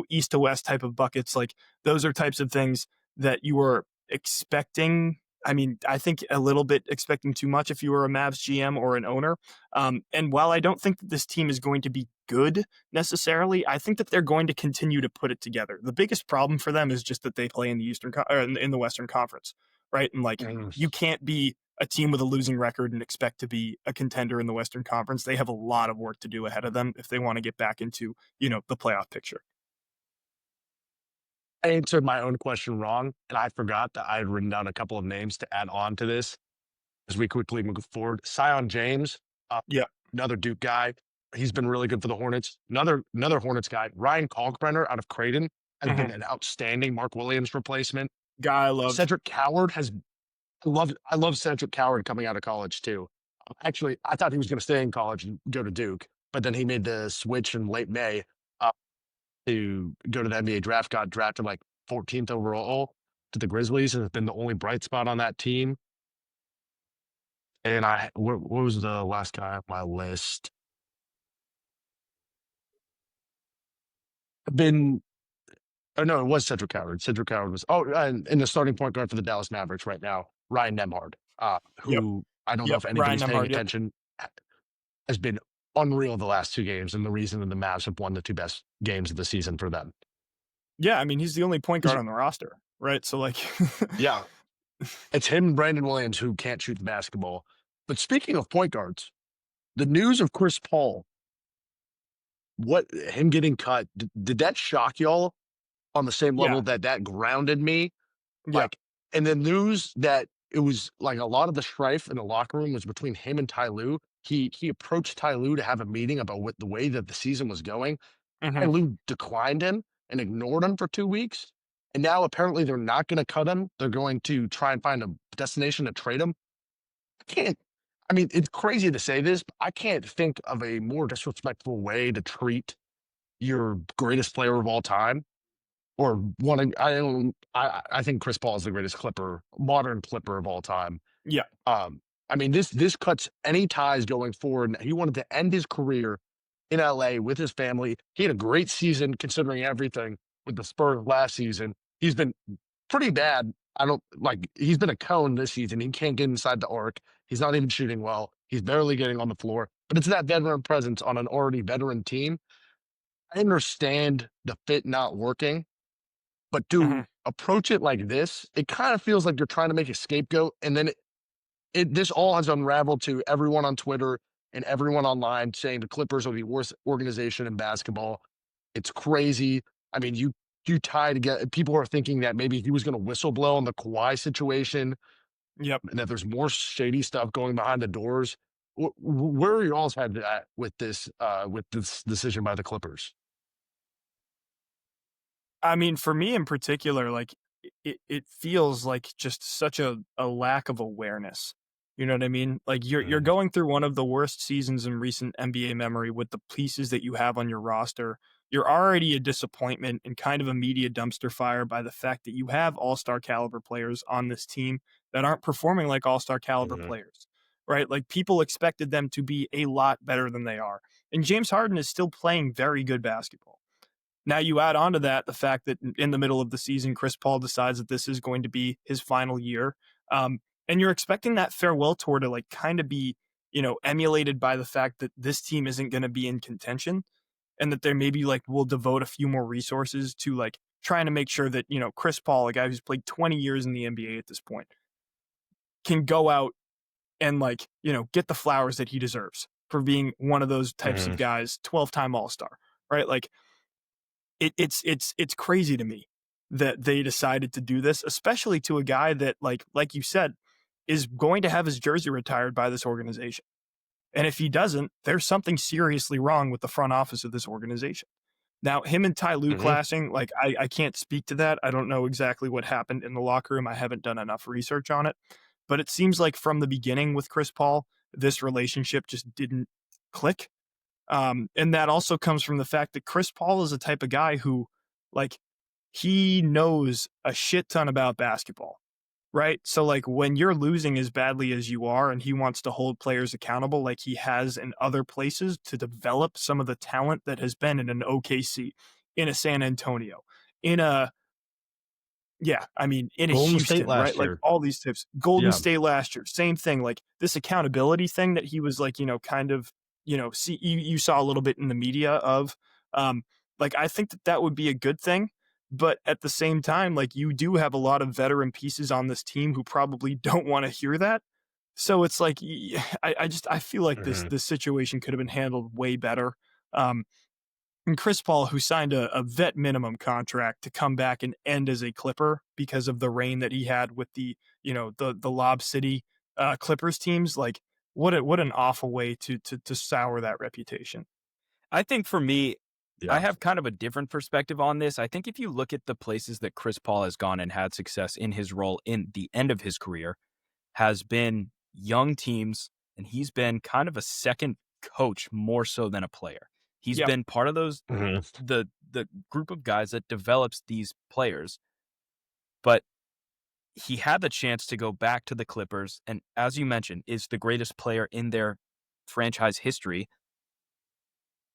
east to west type of buckets. Like those are types of things that you were expecting. I mean, I think a little bit expecting too much if you were a Mavs GM or an owner. And while I don't think that this team is going to be good necessarily, I think that they're going to continue to put it together. The biggest problem for them is just that they play in the in the Western Conference, right? And like Mhm. you can't be a team with a losing record and expect to be a contender in the Western Conference. They have a lot of work to do ahead of them if they want to get back into, the playoff picture. I answered my own question wrong, and I forgot that I had written down a couple of names to add on to this as we quickly move forward. Sion James, uh, Yeah. another Duke guy. He's been really good for the Hornets. Another Hornets guy, Ryan Kalkbrenner out of Creighton, has been Mhm. an outstanding Mark Williams replacement. Guy I loved. Cedric Coward has I love Cedric Coward coming out of college too. Actually, I thought he was going to stay in college and go to Duke, but then he made the switch in late May uh, to go to the NBA draft. Got drafted like 14th overall to the Grizzlies, and has been the only bright spot on that team. And what was the last guy on my list? Been Oh no, it was Cedric Coward. Cedric Coward was and the starting point guard for the Dallas Mavericks right now, Ryan Nemhard, Yep. who I don't know Yep. if Ryan anybody's paying Nembhard. Yep. attention, has been unreal the last 2 games, and the reason that the Mavs have won the 2 best games of the season for them. Yeah. I mean, he's the only point Is guard it on the roster, right? So like, Yeah, it's him and Brandon Williams who can't shoot the basketball. But speaking of point guards, the news of Chris Paul, what him getting cut, did that shock y'all on the same yeah, level that grounded me? yeah. Like, and the news that it was like a lot of the strife in the locker room was between him and Ty Lue. He approached Ty Lue to have a meeting about what the way that the season was going. Ty Mhm. Lue declined him and ignored him for 2 weeks. And now apparently they're not going to cut him. They're going to try and find a destination to trade him. I can't. I mean, it's crazy to say this, but I can't think of a more disrespectful way to treat your greatest player of all time. Or one, I think Chris Paul is the greatest modern Clipper of all time. Yeah. I mean, this cuts any ties going forward. He wanted to end his career in LA with his family. He had a great season considering everything with the Spurs last season. He's been pretty bad. He's been a cone this season. He can't get inside the arc. He's not even shooting well. He's barely getting on the floor. But it's that veteran presence on an already veteran team. I understand the fit not working, but to approach it like this, it kind of feels like you're trying to make a scapegoat. And then this all has unraveled to everyone on Twitter and everyone online saying the Clippers are the worst organization in basketball. It's crazy. I mean, you tie together. People are thinking that maybe he was going to whistleblow on the Kawhi situation. Yep. And that there's more shady stuff going behind the doors. Where are y'all's head at with this decision by the Clippers? I mean, for me in particular, like it feels like just such a lack of awareness. You know what I mean? Like you're going through one of the worst seasons in recent NBA memory with the pieces that you have on your roster. You're already a disappointment and kind of a media dumpster fire by the fact that you have all-star caliber players on this team that aren't performing like all-star caliber players, right? Like people expected them to be a lot better than they are. And James Harden is still playing very good basketball. Now you add on to that the fact that in the middle of the season, Chris Paul decides that this is going to be his final year. And you're expecting that farewell tour to like kind of be, emulated by the fact that this team isn't going to be in contention and that they maybe like will devote a few more resources to like trying to make sure that, Chris Paul, a guy who's played 20 years in the NBA at this point, can go out and like, get the flowers that he deserves for being one of those types of guys, 12-time All-Star, right? Like, it's crazy to me that they decided to do this, especially to a guy that like you said is going to have his jersey retired by this organization. And if he doesn't, there's something seriously wrong with the front office of this organization. Now, him and Ty Lue clashing, like I can't speak to that. I don't know exactly what happened in the locker room. I haven't done enough research on it. But it seems like from the beginning with Chris Paul, this relationship just didn't click. And that also comes from the fact that Chris Paul is the type of guy who, like, he knows a shit ton about basketball, right? So, like, when you're losing as badly as you are and he wants to hold players accountable like he has in other places to develop some of the talent that has been in an OKC, in a San Antonio, in a in a Golden Houston, State last right? Like year. all these tips. Golden State last year, same thing. Like this accountability thing that he was like, kind of, see, you saw a little bit in the media of, like, I think that would be a good thing. But at the same time, like you do have a lot of veteran pieces on this team who probably don't want to hear that. So it's like, I feel like this situation could have been handled way better. And Chris Paul, who signed a vet minimum contract to come back and end as a Clipper because of the reign that he had with the Lob City Clippers teams, like what an awful way to sour that reputation. I think for me, I have kind of a different perspective on this. I think if you look at the places that Chris Paul has gone and had success in his role in the end of his career, has been young teams, and he's been kind of a second coach more so than a player. He's been part of those the group of guys that develops these players. But he had the chance to go back to the Clippers, and as you mentioned, is the greatest player in their franchise history.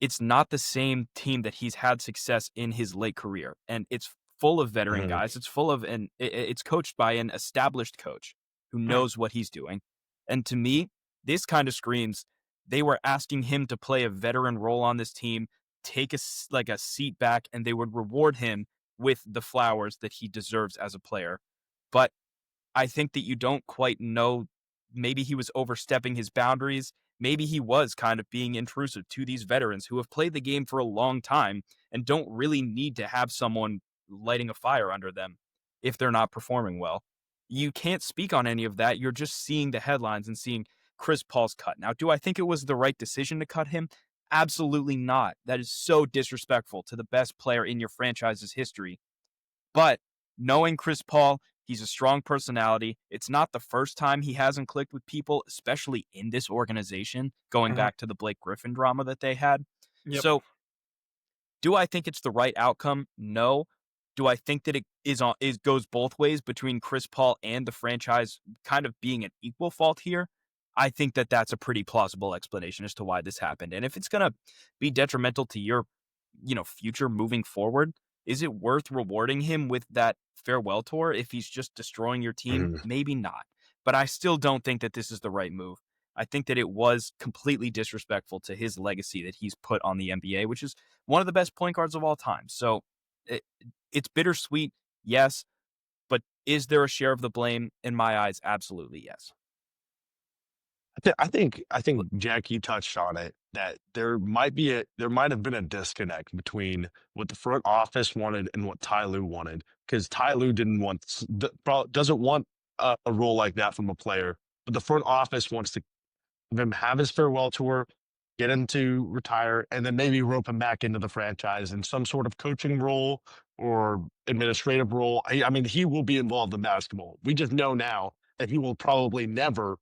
It's not the same team that he's had success in his late career, and it's full of veteran guys. It's full of it's coached by an established coach who knows what he's doing. And to me, this kind of screams they were asking him to play a veteran role on this team, take a seat back, and they would reward him with the flowers that he deserves as a player. But I think that you don't quite know. Maybe he was overstepping his boundaries. Maybe he was kind of being intrusive to these veterans who have played the game for a long time and don't really need to have someone lighting a fire under them if they're not performing well. You can't speak on any of that. You're just seeing the headlines and seeing Chris Paul's cut. Now, do I think it was the right decision to cut him? Absolutely not. That is so disrespectful to the best player in your franchise's history. But knowing Chris Paul, he's a strong personality. It's not the first time he hasn't clicked with people, especially in this organization, going back to the Blake Griffin drama that they had. Yep. So, do I think it's the right outcome? No. Do I think that it goes both ways between Chris Paul and the franchise kind of being an equal fault here? I think that that's a pretty plausible explanation as to why this happened. And if it's going to be detrimental to your, future moving forward, is it worth rewarding him with that farewell tour if he's just destroying your team? Maybe not. But I still don't think that this is the right move. I think that it was completely disrespectful to his legacy that he's put on the NBA, which is one of the best point guards of all time. So it's bittersweet, yes, but is there a share of the blame? In my eyes, absolutely yes. I think Jack, you touched on it, that there might have been a disconnect between what the front office wanted and what Ty Lue wanted, because Ty Lue doesn't want a role like that from a player, but the front office wants to him have his farewell tour, get him to retire, and then maybe rope him back into the franchise in some sort of coaching role or administrative role. I mean, he will be involved in basketball. We just know now that he will probably never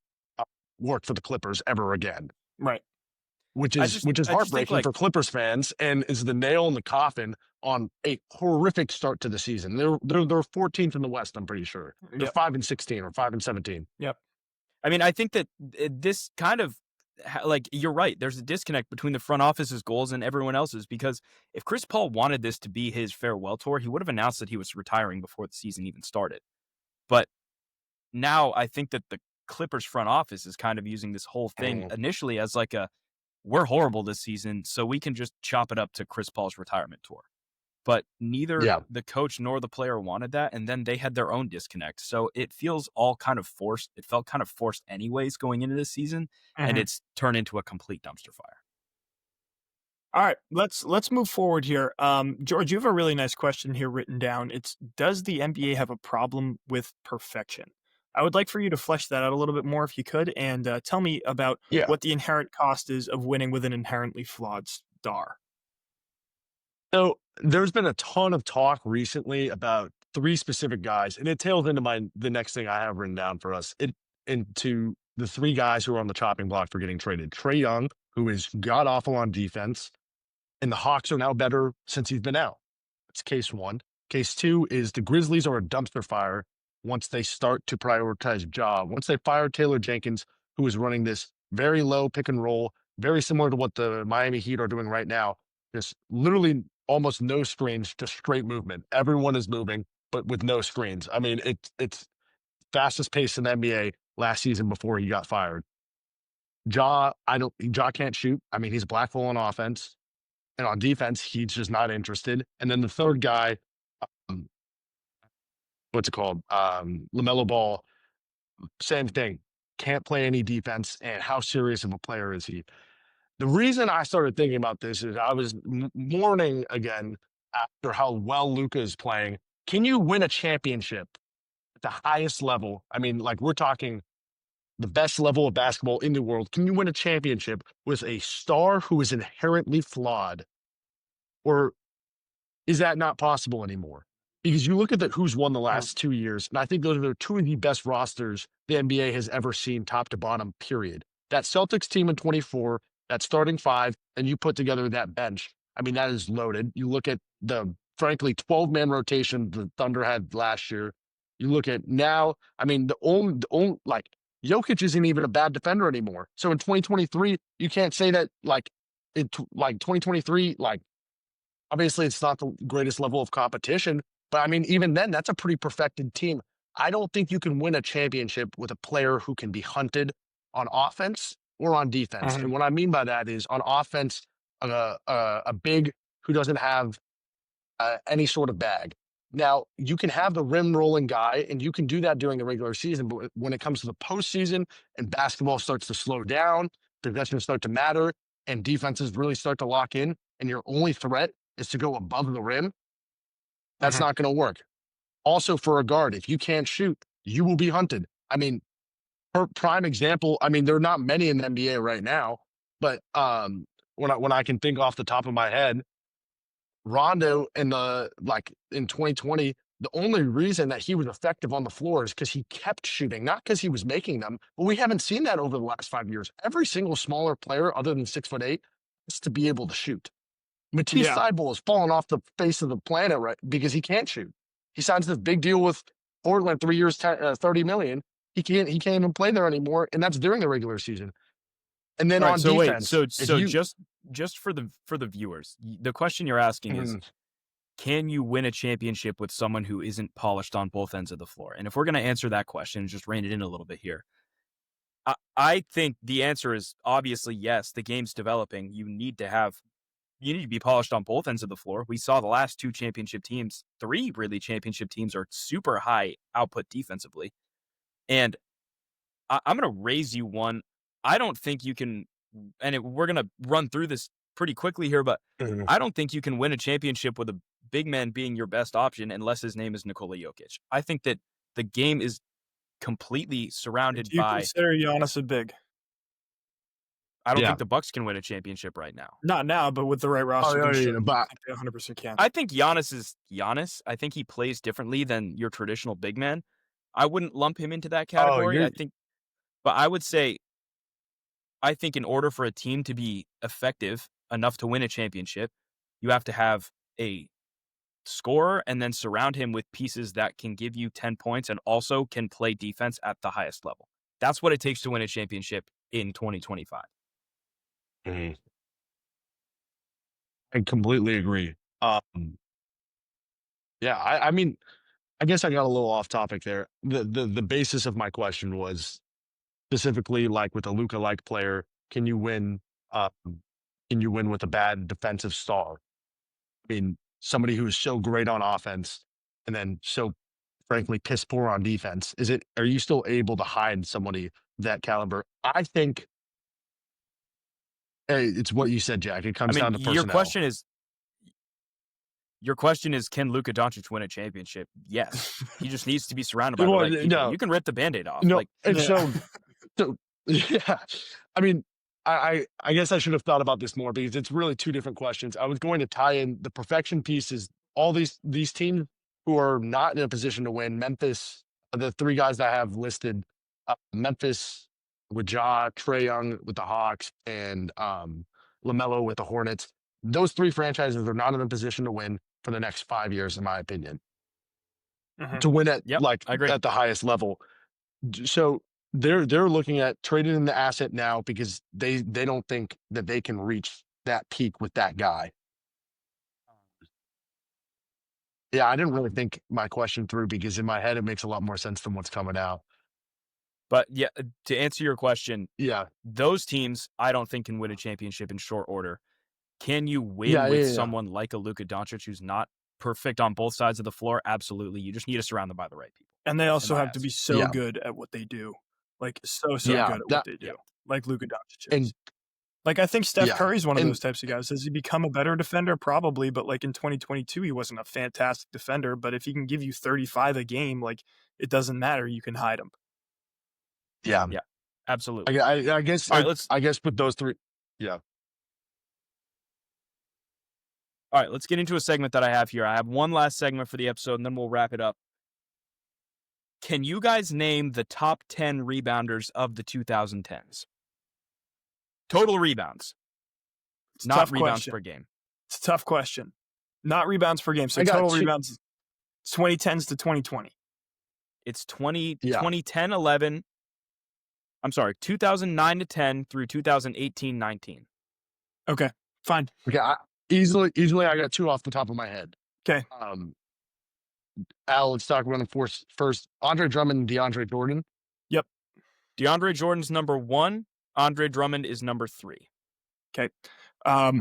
work for the Clippers ever again. Right. Which is heartbreaking for Clippers fans, and is the nail in the coffin on a horrific start to the season. They're 14th in the West, I'm pretty sure. They're 5-16 or 5-17. Yep. I mean, I think that this kind of, like, you're right. There's a disconnect between the front office's goals and everyone else's, because if Chris Paul wanted this to be his farewell tour, he would have announced that he was retiring before the season even started. But now I think that the Clippers front office is kind of using this whole thing initially as like we're horrible this season, so we can just chop it up to Chris Paul's retirement tour. But neither the coach nor the player wanted that, and then they had their own disconnect. So it feels all kind of forced. It felt kind of forced anyways going into this season, and it's turned into a complete dumpster fire. All right, let's move forward here. George, you have a really nice question here written down. It's, does the NBA have a problem with perfection? I would like for you to flesh that out a little bit more if you could, and tell me about what the inherent cost is of winning with an inherently flawed star. So there's been a ton of talk recently about 3 specific guys, and it tails into the next thing I have written down for us. Into the 3 guys who are on the chopping block for getting traded. Trae Young, who is god awful on defense, and the Hawks are now better since he's been out. That's case 1. Case 2 is the Grizzlies are a dumpster fire once they start to prioritize Ja. Once they fire Taylor Jenkins, who is running this very low pick and roll, very similar to what the Miami Heat are doing right now. Just literally almost no screens, just straight movement. Everyone is moving, but with no screens. I mean, it's fastest pace in the NBA last season before he got fired. Ja can't shoot. I mean, he's black hole on offense, and on defense, he's just not interested. And then the third guy, what's it called? LaMelo Ball, same thing. Can't play any defense. And how serious of a player is he? The reason I started thinking about this is I was mourning again after how well Luka is playing. Can you win a championship at the highest level? I mean, like, we're talking the best level of basketball in the world. Can you win a championship with a star who is inherently flawed? Or is that not possible anymore? Because you look at who's won the last 2 years, and I think those are 2 of the best rosters the NBA has ever seen, top to bottom, period. That Celtics team in 24, that starting 5, and you put together that bench. I mean, that is loaded. You look at the, frankly, 12-man rotation the Thunder had last year. You look at now, I mean, the only like, Jokic isn't even a bad defender anymore. So in 2023, you can't say that, like, 2023, like, obviously it's not the greatest level of competition, but I mean, even then, that's a pretty perfected team. I don't think you can win a championship with a player who can be hunted on offense or on defense. And what I mean by that is, on offense, a big who doesn't have any sort of bag. Now, you can have the rim rolling guy, and you can do that during the regular season, but when it comes to the postseason and basketball starts to slow down, possessions start to matter, and defenses really start to lock in, and your only threat is to go above the rim, that's not going to work. Also, for a guard, if you can't shoot, you will be hunted. I mean, prime example, I mean, there are not many in the NBA right now, but when I can think off the top of my head, Rondo in 2020 the only reason that he was effective on the floor is because he kept shooting, not because he was making them. But we haven't seen that over the last 5 years. Every single smaller player, other than 6'8", has to be able to shoot. Matisse Thybulle has fallen off the face of the planet right because he can't shoot. He signs this big deal with Portland, 3 years, $30 million. He can't even play there anymore, and that's during the regular season. And then on defense, just for the viewers, the question you're asking is, can you win a championship with someone who isn't polished on both ends of the floor? And if we're going to answer that question, just rein it in a little bit here. I think the answer is obviously yes. The game's developing. You need to be polished on both ends of the floor. We saw the last 2 championship teams, 3 really championship teams, are super high output defensively. And I'm going to raise you one. I don't think you can, we're going to run through this pretty quickly here, but I don't think you can win a championship with a big man being your best option unless his name is Nikola Jokic. I think that the game is completely surrounded by... Do you consider Giannis a big? I don't think the Bucks can win a championship right now. Not now, but with the right roster, I think they 100% can. I think Giannis is Giannis. I think he plays differently than your traditional big man. I wouldn't lump him into that category. But I would say, I think in order for a team to be effective enough to win a championship, you have to have a scorer and then surround him with pieces that can give you 10 points and also can play defense at the highest level. That's what it takes to win a championship in 2025. I completely agree. I mean, I guess I got a little off topic there. The basis of my question was specifically like with a Luka-like player, can you win with a bad defensive star? I mean, somebody who is so great on offense and then so frankly piss poor on defense. Are you still able to hide somebody that caliber? I think it's what you said, Jack. It comes down to personnel. Your question is, can Luka Doncic win a championship? Yes. He just needs to be surrounded by the right people. No. You can rip the Band-Aid off. No, so yeah. I mean, I guess I should have thought about this more because it's really 2 different questions. I was going to tie in the perfection piece is all these teams who are not in a position to win. Memphis, the 3 guys that I have listed, Memphis with Ja, Trae Young with the Hawks, and LaMelo with the Hornets. Those 3 franchises are not in a position to win for the next 5 years, in my opinion. To win at at the highest level. So they're looking at trading in the asset now because they don't think that they can reach that peak with that guy. Yeah, I didn't really think my question through because in my head it makes a lot more sense than what's coming out. But yeah, to answer your question, those teams I don't think can win a championship in short order. Can you win with someone like a Luka Doncic who's not perfect on both sides of the floor? Absolutely. You just need to surround them by the right people. And they also have to be so good at what they do. Like, so good at what they do. Like Luka Doncic is. Like, I think Steph Curry's one of those types of guys. Has he become a better defender? Probably. But, like, in 2022, he wasn't a fantastic defender. But if he can give you 35 a game, like, it doesn't matter. You can hide him. Yeah. Absolutely. I guess I guess with those 3. Yeah. All right, let's get into a segment that I have here. I have one last segment for the episode, and then we'll wrap it up. Can you guys name the top 10 rebounders of the 2010s? Total rebounds. It's a not tough rebounds question. per game. It's a tough question. Not rebounds per game. So total rebounds, 2010s to 2020. It's 2010, 11. I'm sorry, 2009 to 10 through 2018, 19. Okay, fine. Okay, Easily, I got 2 off the top of my head. Okay. Al, let's talk about them first. Andre Drummond and DeAndre Jordan. Yep. DeAndre Jordan's number 1. Andre Drummond is number 3. Okay. All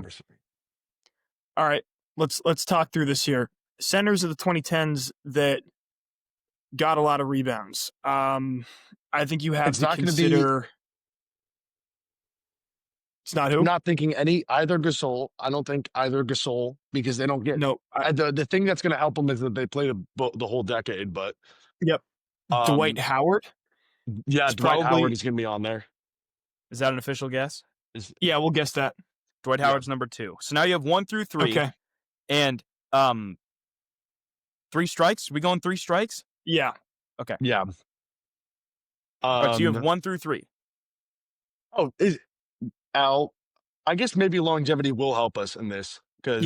right. Let's talk through this here. Centers of the 2010s that got a lot of rebounds. I think you have to consider. It's not who? Not thinking either Gasol. I don't think either Gasol because they don't get the thing that's going to help them is that they play the whole decade. But Dwight Howard. Yeah, Dwight Howard is going to be on there. Is that an official guess? Yeah, we'll guess that. Dwight Howard's number 2. So now you have 1 through 3. Okay. And 3 3 strikes? We going 3 strikes? Yeah. Okay. Yeah. All right, so you have 1 through 3. Oh, Al, I guess maybe longevity will help us in this because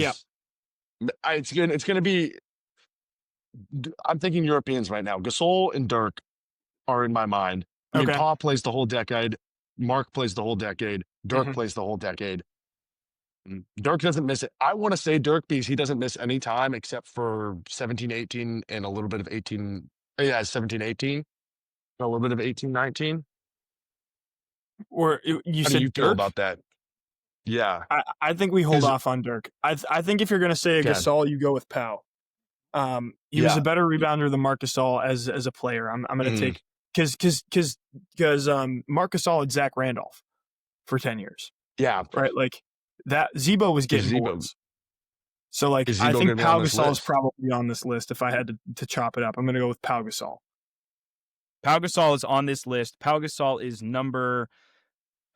it's gonna be. I'm thinking Europeans right now. Gasol and Dirk are in my mind. I mean, Okay. Paul plays the whole decade. Mark plays the whole decade. Dirk Mhm. plays the whole decade. Dirk doesn't miss it. I want to say Dirk because he doesn't miss any time except for 17, 18, and a little bit of 18. Yeah, 17, 18. A little bit of 18, 19. Or you How do said you feel Dirk? about that? Yeah. I think we hold off on Dirk. I think if you're going to say a Okay. Gasol, you go with Pau. He was a better rebounder than Marc Gasol as a player. I'm going to take because Marc Gasol had Zach Randolph for 10 years. Yeah. Right. Like that Zebo was getting boards. So like I think Pau Gasol is probably on this list. If I had to chop it up, I'm going to go with Pau Gasol. Pau Gasol is on this list. Pau Gasol is number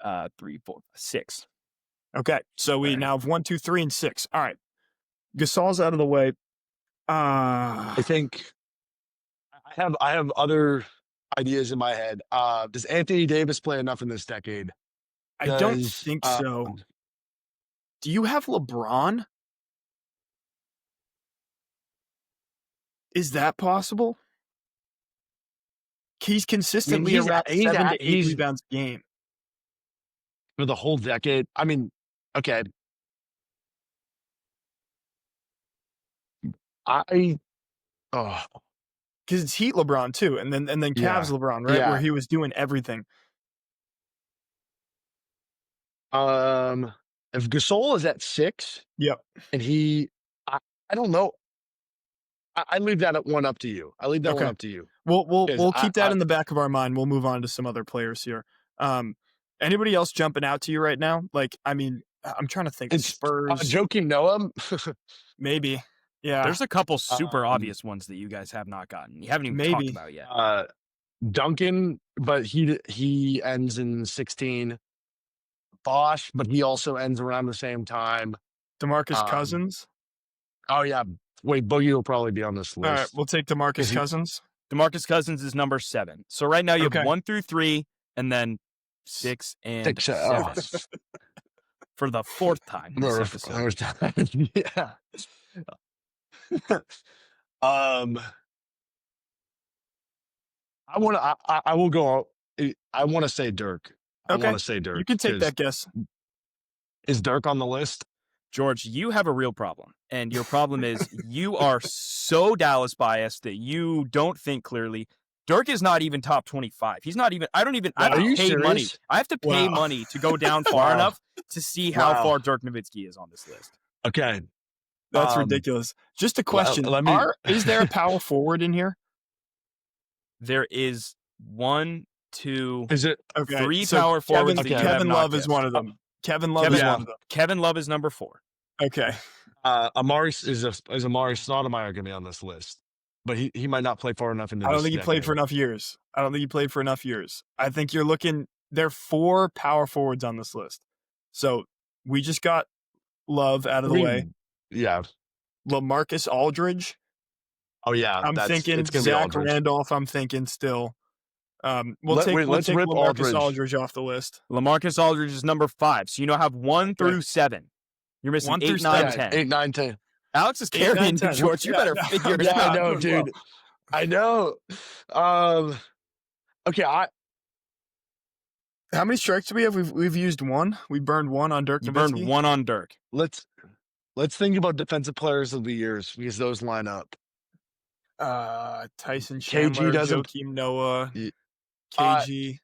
3, 4, 6. Okay, so we now have 1, 2, 3, and 6. All right, Gasol's out of the way. I think I have other ideas in my head. Does Anthony Davis play enough in this decade? I don't think so. Do you have LeBron? Is that possible? He's consistently around 7 to 8 rebounds a game. For the whole decade? I mean, okay. Because it's Heat LeBron too, and then Cavs LeBron, right? Yeah. Where he was doing everything. If Gasol is at 6, yep, and I don't know. I leave that one up to you. I leave that one up to you. We'll keep that in the back of our mind. We'll move on to some other players here. Anybody else jumping out to you right now? Like, I mean, I'm trying to think. It's Spurs. Joakim Noah. Maybe. Yeah. There's a couple super obvious ones that you guys have not gotten. You haven't even talked about yet. Duncan, but he ends in 16. Bosch, but he also ends around the same time. DeMarcus Cousins. Oh yeah. Wait, Boogie will probably be on this list. All right, we'll take DeMarcus Cousins. DeMarcus Cousins is number 7. So right now you have 1 through 3, and then 6 and 7 for the 4th time. Yeah. I will go. I want to say Dirk. I want to say Dirk. You can take that guess. Is Dirk on the list? George, you have a real problem. And your problem is you are so Dallas biased that you don't think clearly. Dirk is not even top 25. He's not even, I have to pay money. I have to pay money to go down far enough to see how far Dirk Nowitzki is on this list. Okay. That's ridiculous. Just a question. Is there a power forward in here? There is 1, 2, is it 3 power forwards. Kevin Love is one of them. Kevin Love is one of them. Kevin Love is number 4. Okay. Amari Stoudemire going to be on this list, but he might not play far enough into. I don't think he played for enough years. I think you're looking. There are 4 power forwards on this list, so we just got Love out of the way. Yeah. LaMarcus Aldridge. Oh yeah, I'm thinking Zach Randolph. I'm thinking still. Let's take LaMarcus Aldridge off the list. LaMarcus Aldridge is number 5. So you now have 1 through 7. You're missing 8, 9, 10. 8, 9, 10. Alex is carrying you, George. You better figure it out. I know, dude. I know. Okay. How many strikes do we have? We've used 1. We burned 1 on Dirk. You burned 1 on Dirk. Let's think about defensive players of the years because those line up. Tyson Chandler, Joakim Noah, KG.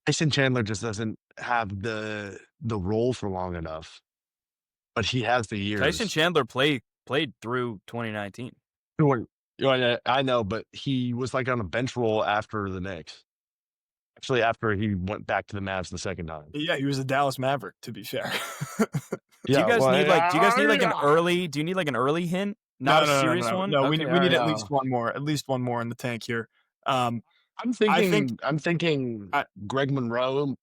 Tyson Chandler just doesn't have the role for long enough, but he has the years. Tyson Chandler played through 2019. I know, but he was like on a bench role after the Knicks. Actually, after he went back to the Mavs the second time. Yeah, he was a Dallas Maverick, to be fair. Do you guys need like an early? Do you need like an early hint? Not a serious one. No, we need at least one more. At least one more in the tank here. I'm thinking Greg Monroe.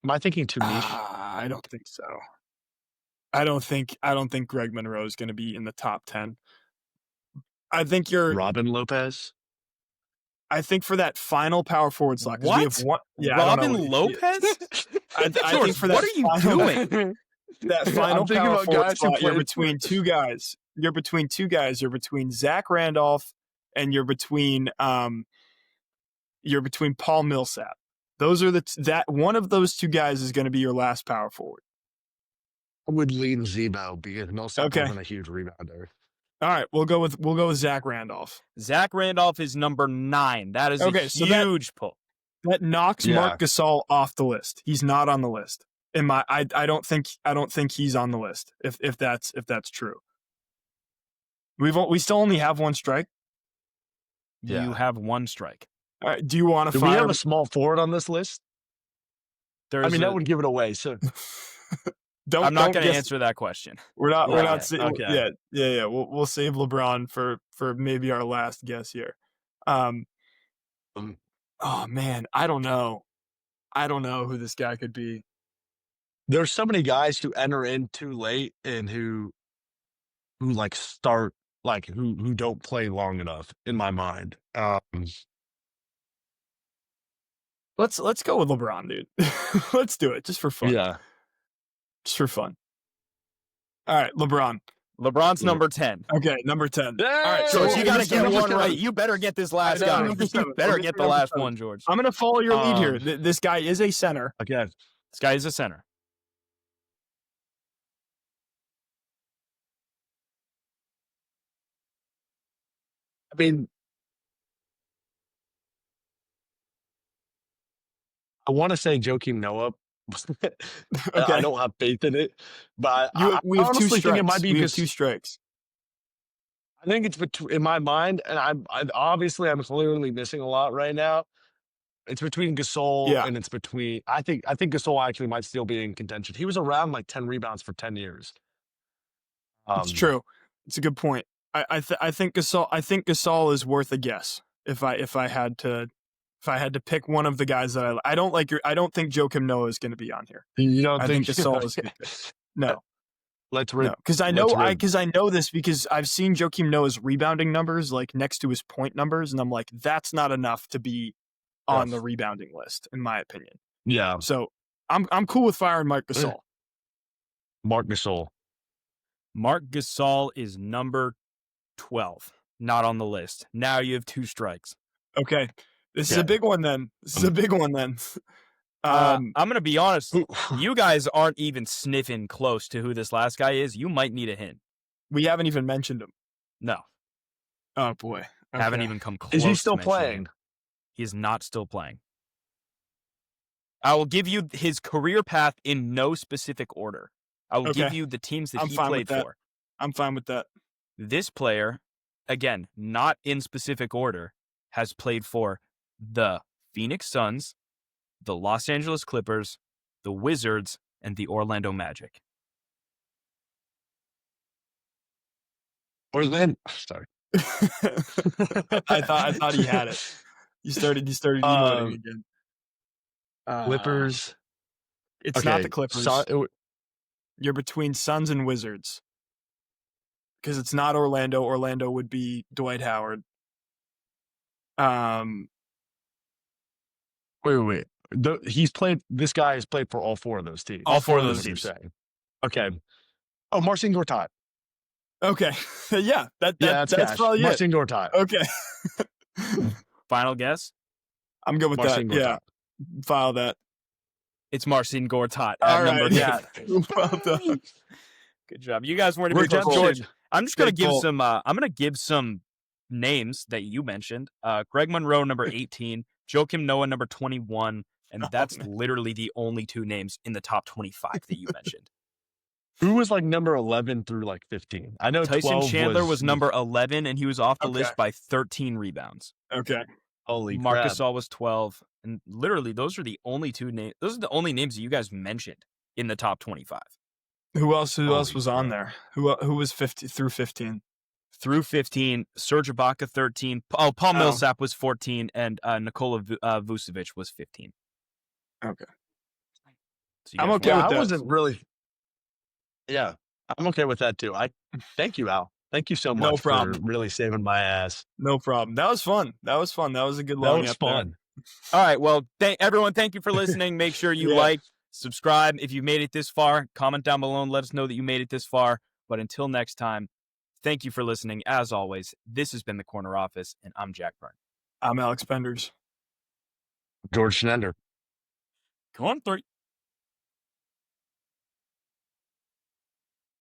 Am I thinking too niche? I don't think so. I don't think Greg Monroe is going to be in the top 10. I think you're Robin Lopez. I think for that final power forward slot, because we have one. Yeah, Robin I don't know. Lopez? I George, think for that. What are you doing? That final power forward slot, you're between for... two guys. You're between two guys. You're between Zach Randolph and you're between Paul Millsap. Those are that one of those two guys is going to be your last power forward. I would lean Zebo because Millsap wasn't a huge rebounder. All right, we'll go with Zach Randolph. Zach Randolph is number 9. That is a huge pull. That knocks Marc Gasol off the list. He's not on the list. I don't think he's on the list. If that's true. We still only have one strike. Yeah. You have one strike. All right, do you want to fire? Do we have a small forward on this list? That would give it away. So I'm not going to answer that question. We're not. Okay. Yeah. We'll save LeBron for maybe our last guess here. Oh man, I don't know who this guy could be. There's so many guys who enter in too late and who like start like who don't play long enough in my mind. Let's go with LeBron, dude. Let's do it just for fun. Yeah. Just for fun. All right, LeBron. LeBron's number 10. Okay, number 10. Yeah, all right, George, you got to get one right. You better get this last guy. You better get the last one, George. I'm going to follow your lead here. This guy is a center. Okay. This guy is a center. I mean, I want to say Joakim Noah. Okay. I don't have faith in it, but we have honestly think it might be because 2 strikes. I think it's in my mind, and I'm clearly missing a lot right now. It's between Gasol and it's between. I think Gasol actually might still be in contention. He was around like 10 rebounds for 10 years. It's true. It's a good point. I think Gasol is worth a guess. If I had to pick one of the guys that I don't think Joakim Noah is going to be on here. You don't think Gasol is good? No. Because I know this because I've seen Joakim Noah's rebounding numbers like next to his point numbers, and I'm like, that's not enough to be on the rebounding list, in my opinion. Yeah. So I'm cool with firing Marc Gasol. Marc Gasol. Marc Gasol is number 12, not on the list. Now you have 2 strikes. Okay. This is a big one then. I'm going to be honest. You guys aren't even sniffing close to who this last guy is. You might need a hint. We haven't even mentioned him. No. Oh, boy. Okay. Haven't even come close. Is he still playing? He is not still playing. I will give you his career path in no specific order. I will give you the teams that he played for. I'm fine with that. This player, again, not in specific order, has played for the Phoenix Suns, the Los Angeles Clippers, the Wizards, and the Orlando Magic. Orlando. Sorry. I thought he had it. You started emoting again. Clippers. It's not the Clippers. You're between Suns and Wizards. Because it's not Orlando. Orlando would be Dwight Howard. Wait. This guy has played for all 4 of those teams. All 4 of those teams. Okay. Oh, Marcin Gortat. Okay. Yeah. That's probably it. Marcin Gortat. Okay. Final guess? I'm good with Marcin that. Gortat. Yeah. File that. It's Marcin Gortat at number 10. Yeah. Well done. Good job. You guys weren't even George. I'm just going to give some I'm going to give some names that you mentioned. Greg Monroe, number 18. Joakim Noah, number 21. And that's literally the only 2 names in the top 25 that you mentioned. Who was like number 11 through like 15? I know Tyson Chandler was number 11, and he was off the list by 13 rebounds. Okay. Holy Marc crap. Gasol was 12. And literally, those are the only 2 names. Those are the only names that you guys mentioned in the top 25. Who else was on there? Who was 50 through 15? Through 15, Serge Ibaka 13. Paul Millsap was 14, and Nikola Vucevic was 15. Okay. So I'm okay with that. I wasn't really. Yeah. I'm okay with that too. Thank you, Al. Thank you so No much for problem. really saving my ass. No problem. That was fun. That was a good That long was up fun. All right. Well, everyone, thank you for listening. Make sure you like, subscribe. If you made it this far, comment down below and let us know that you made it this far. But until next time, thank you for listening. As always, this has been The Corner Office, and I'm Jack Byrne. I'm Alex Penders. George Schnender. Go on 3.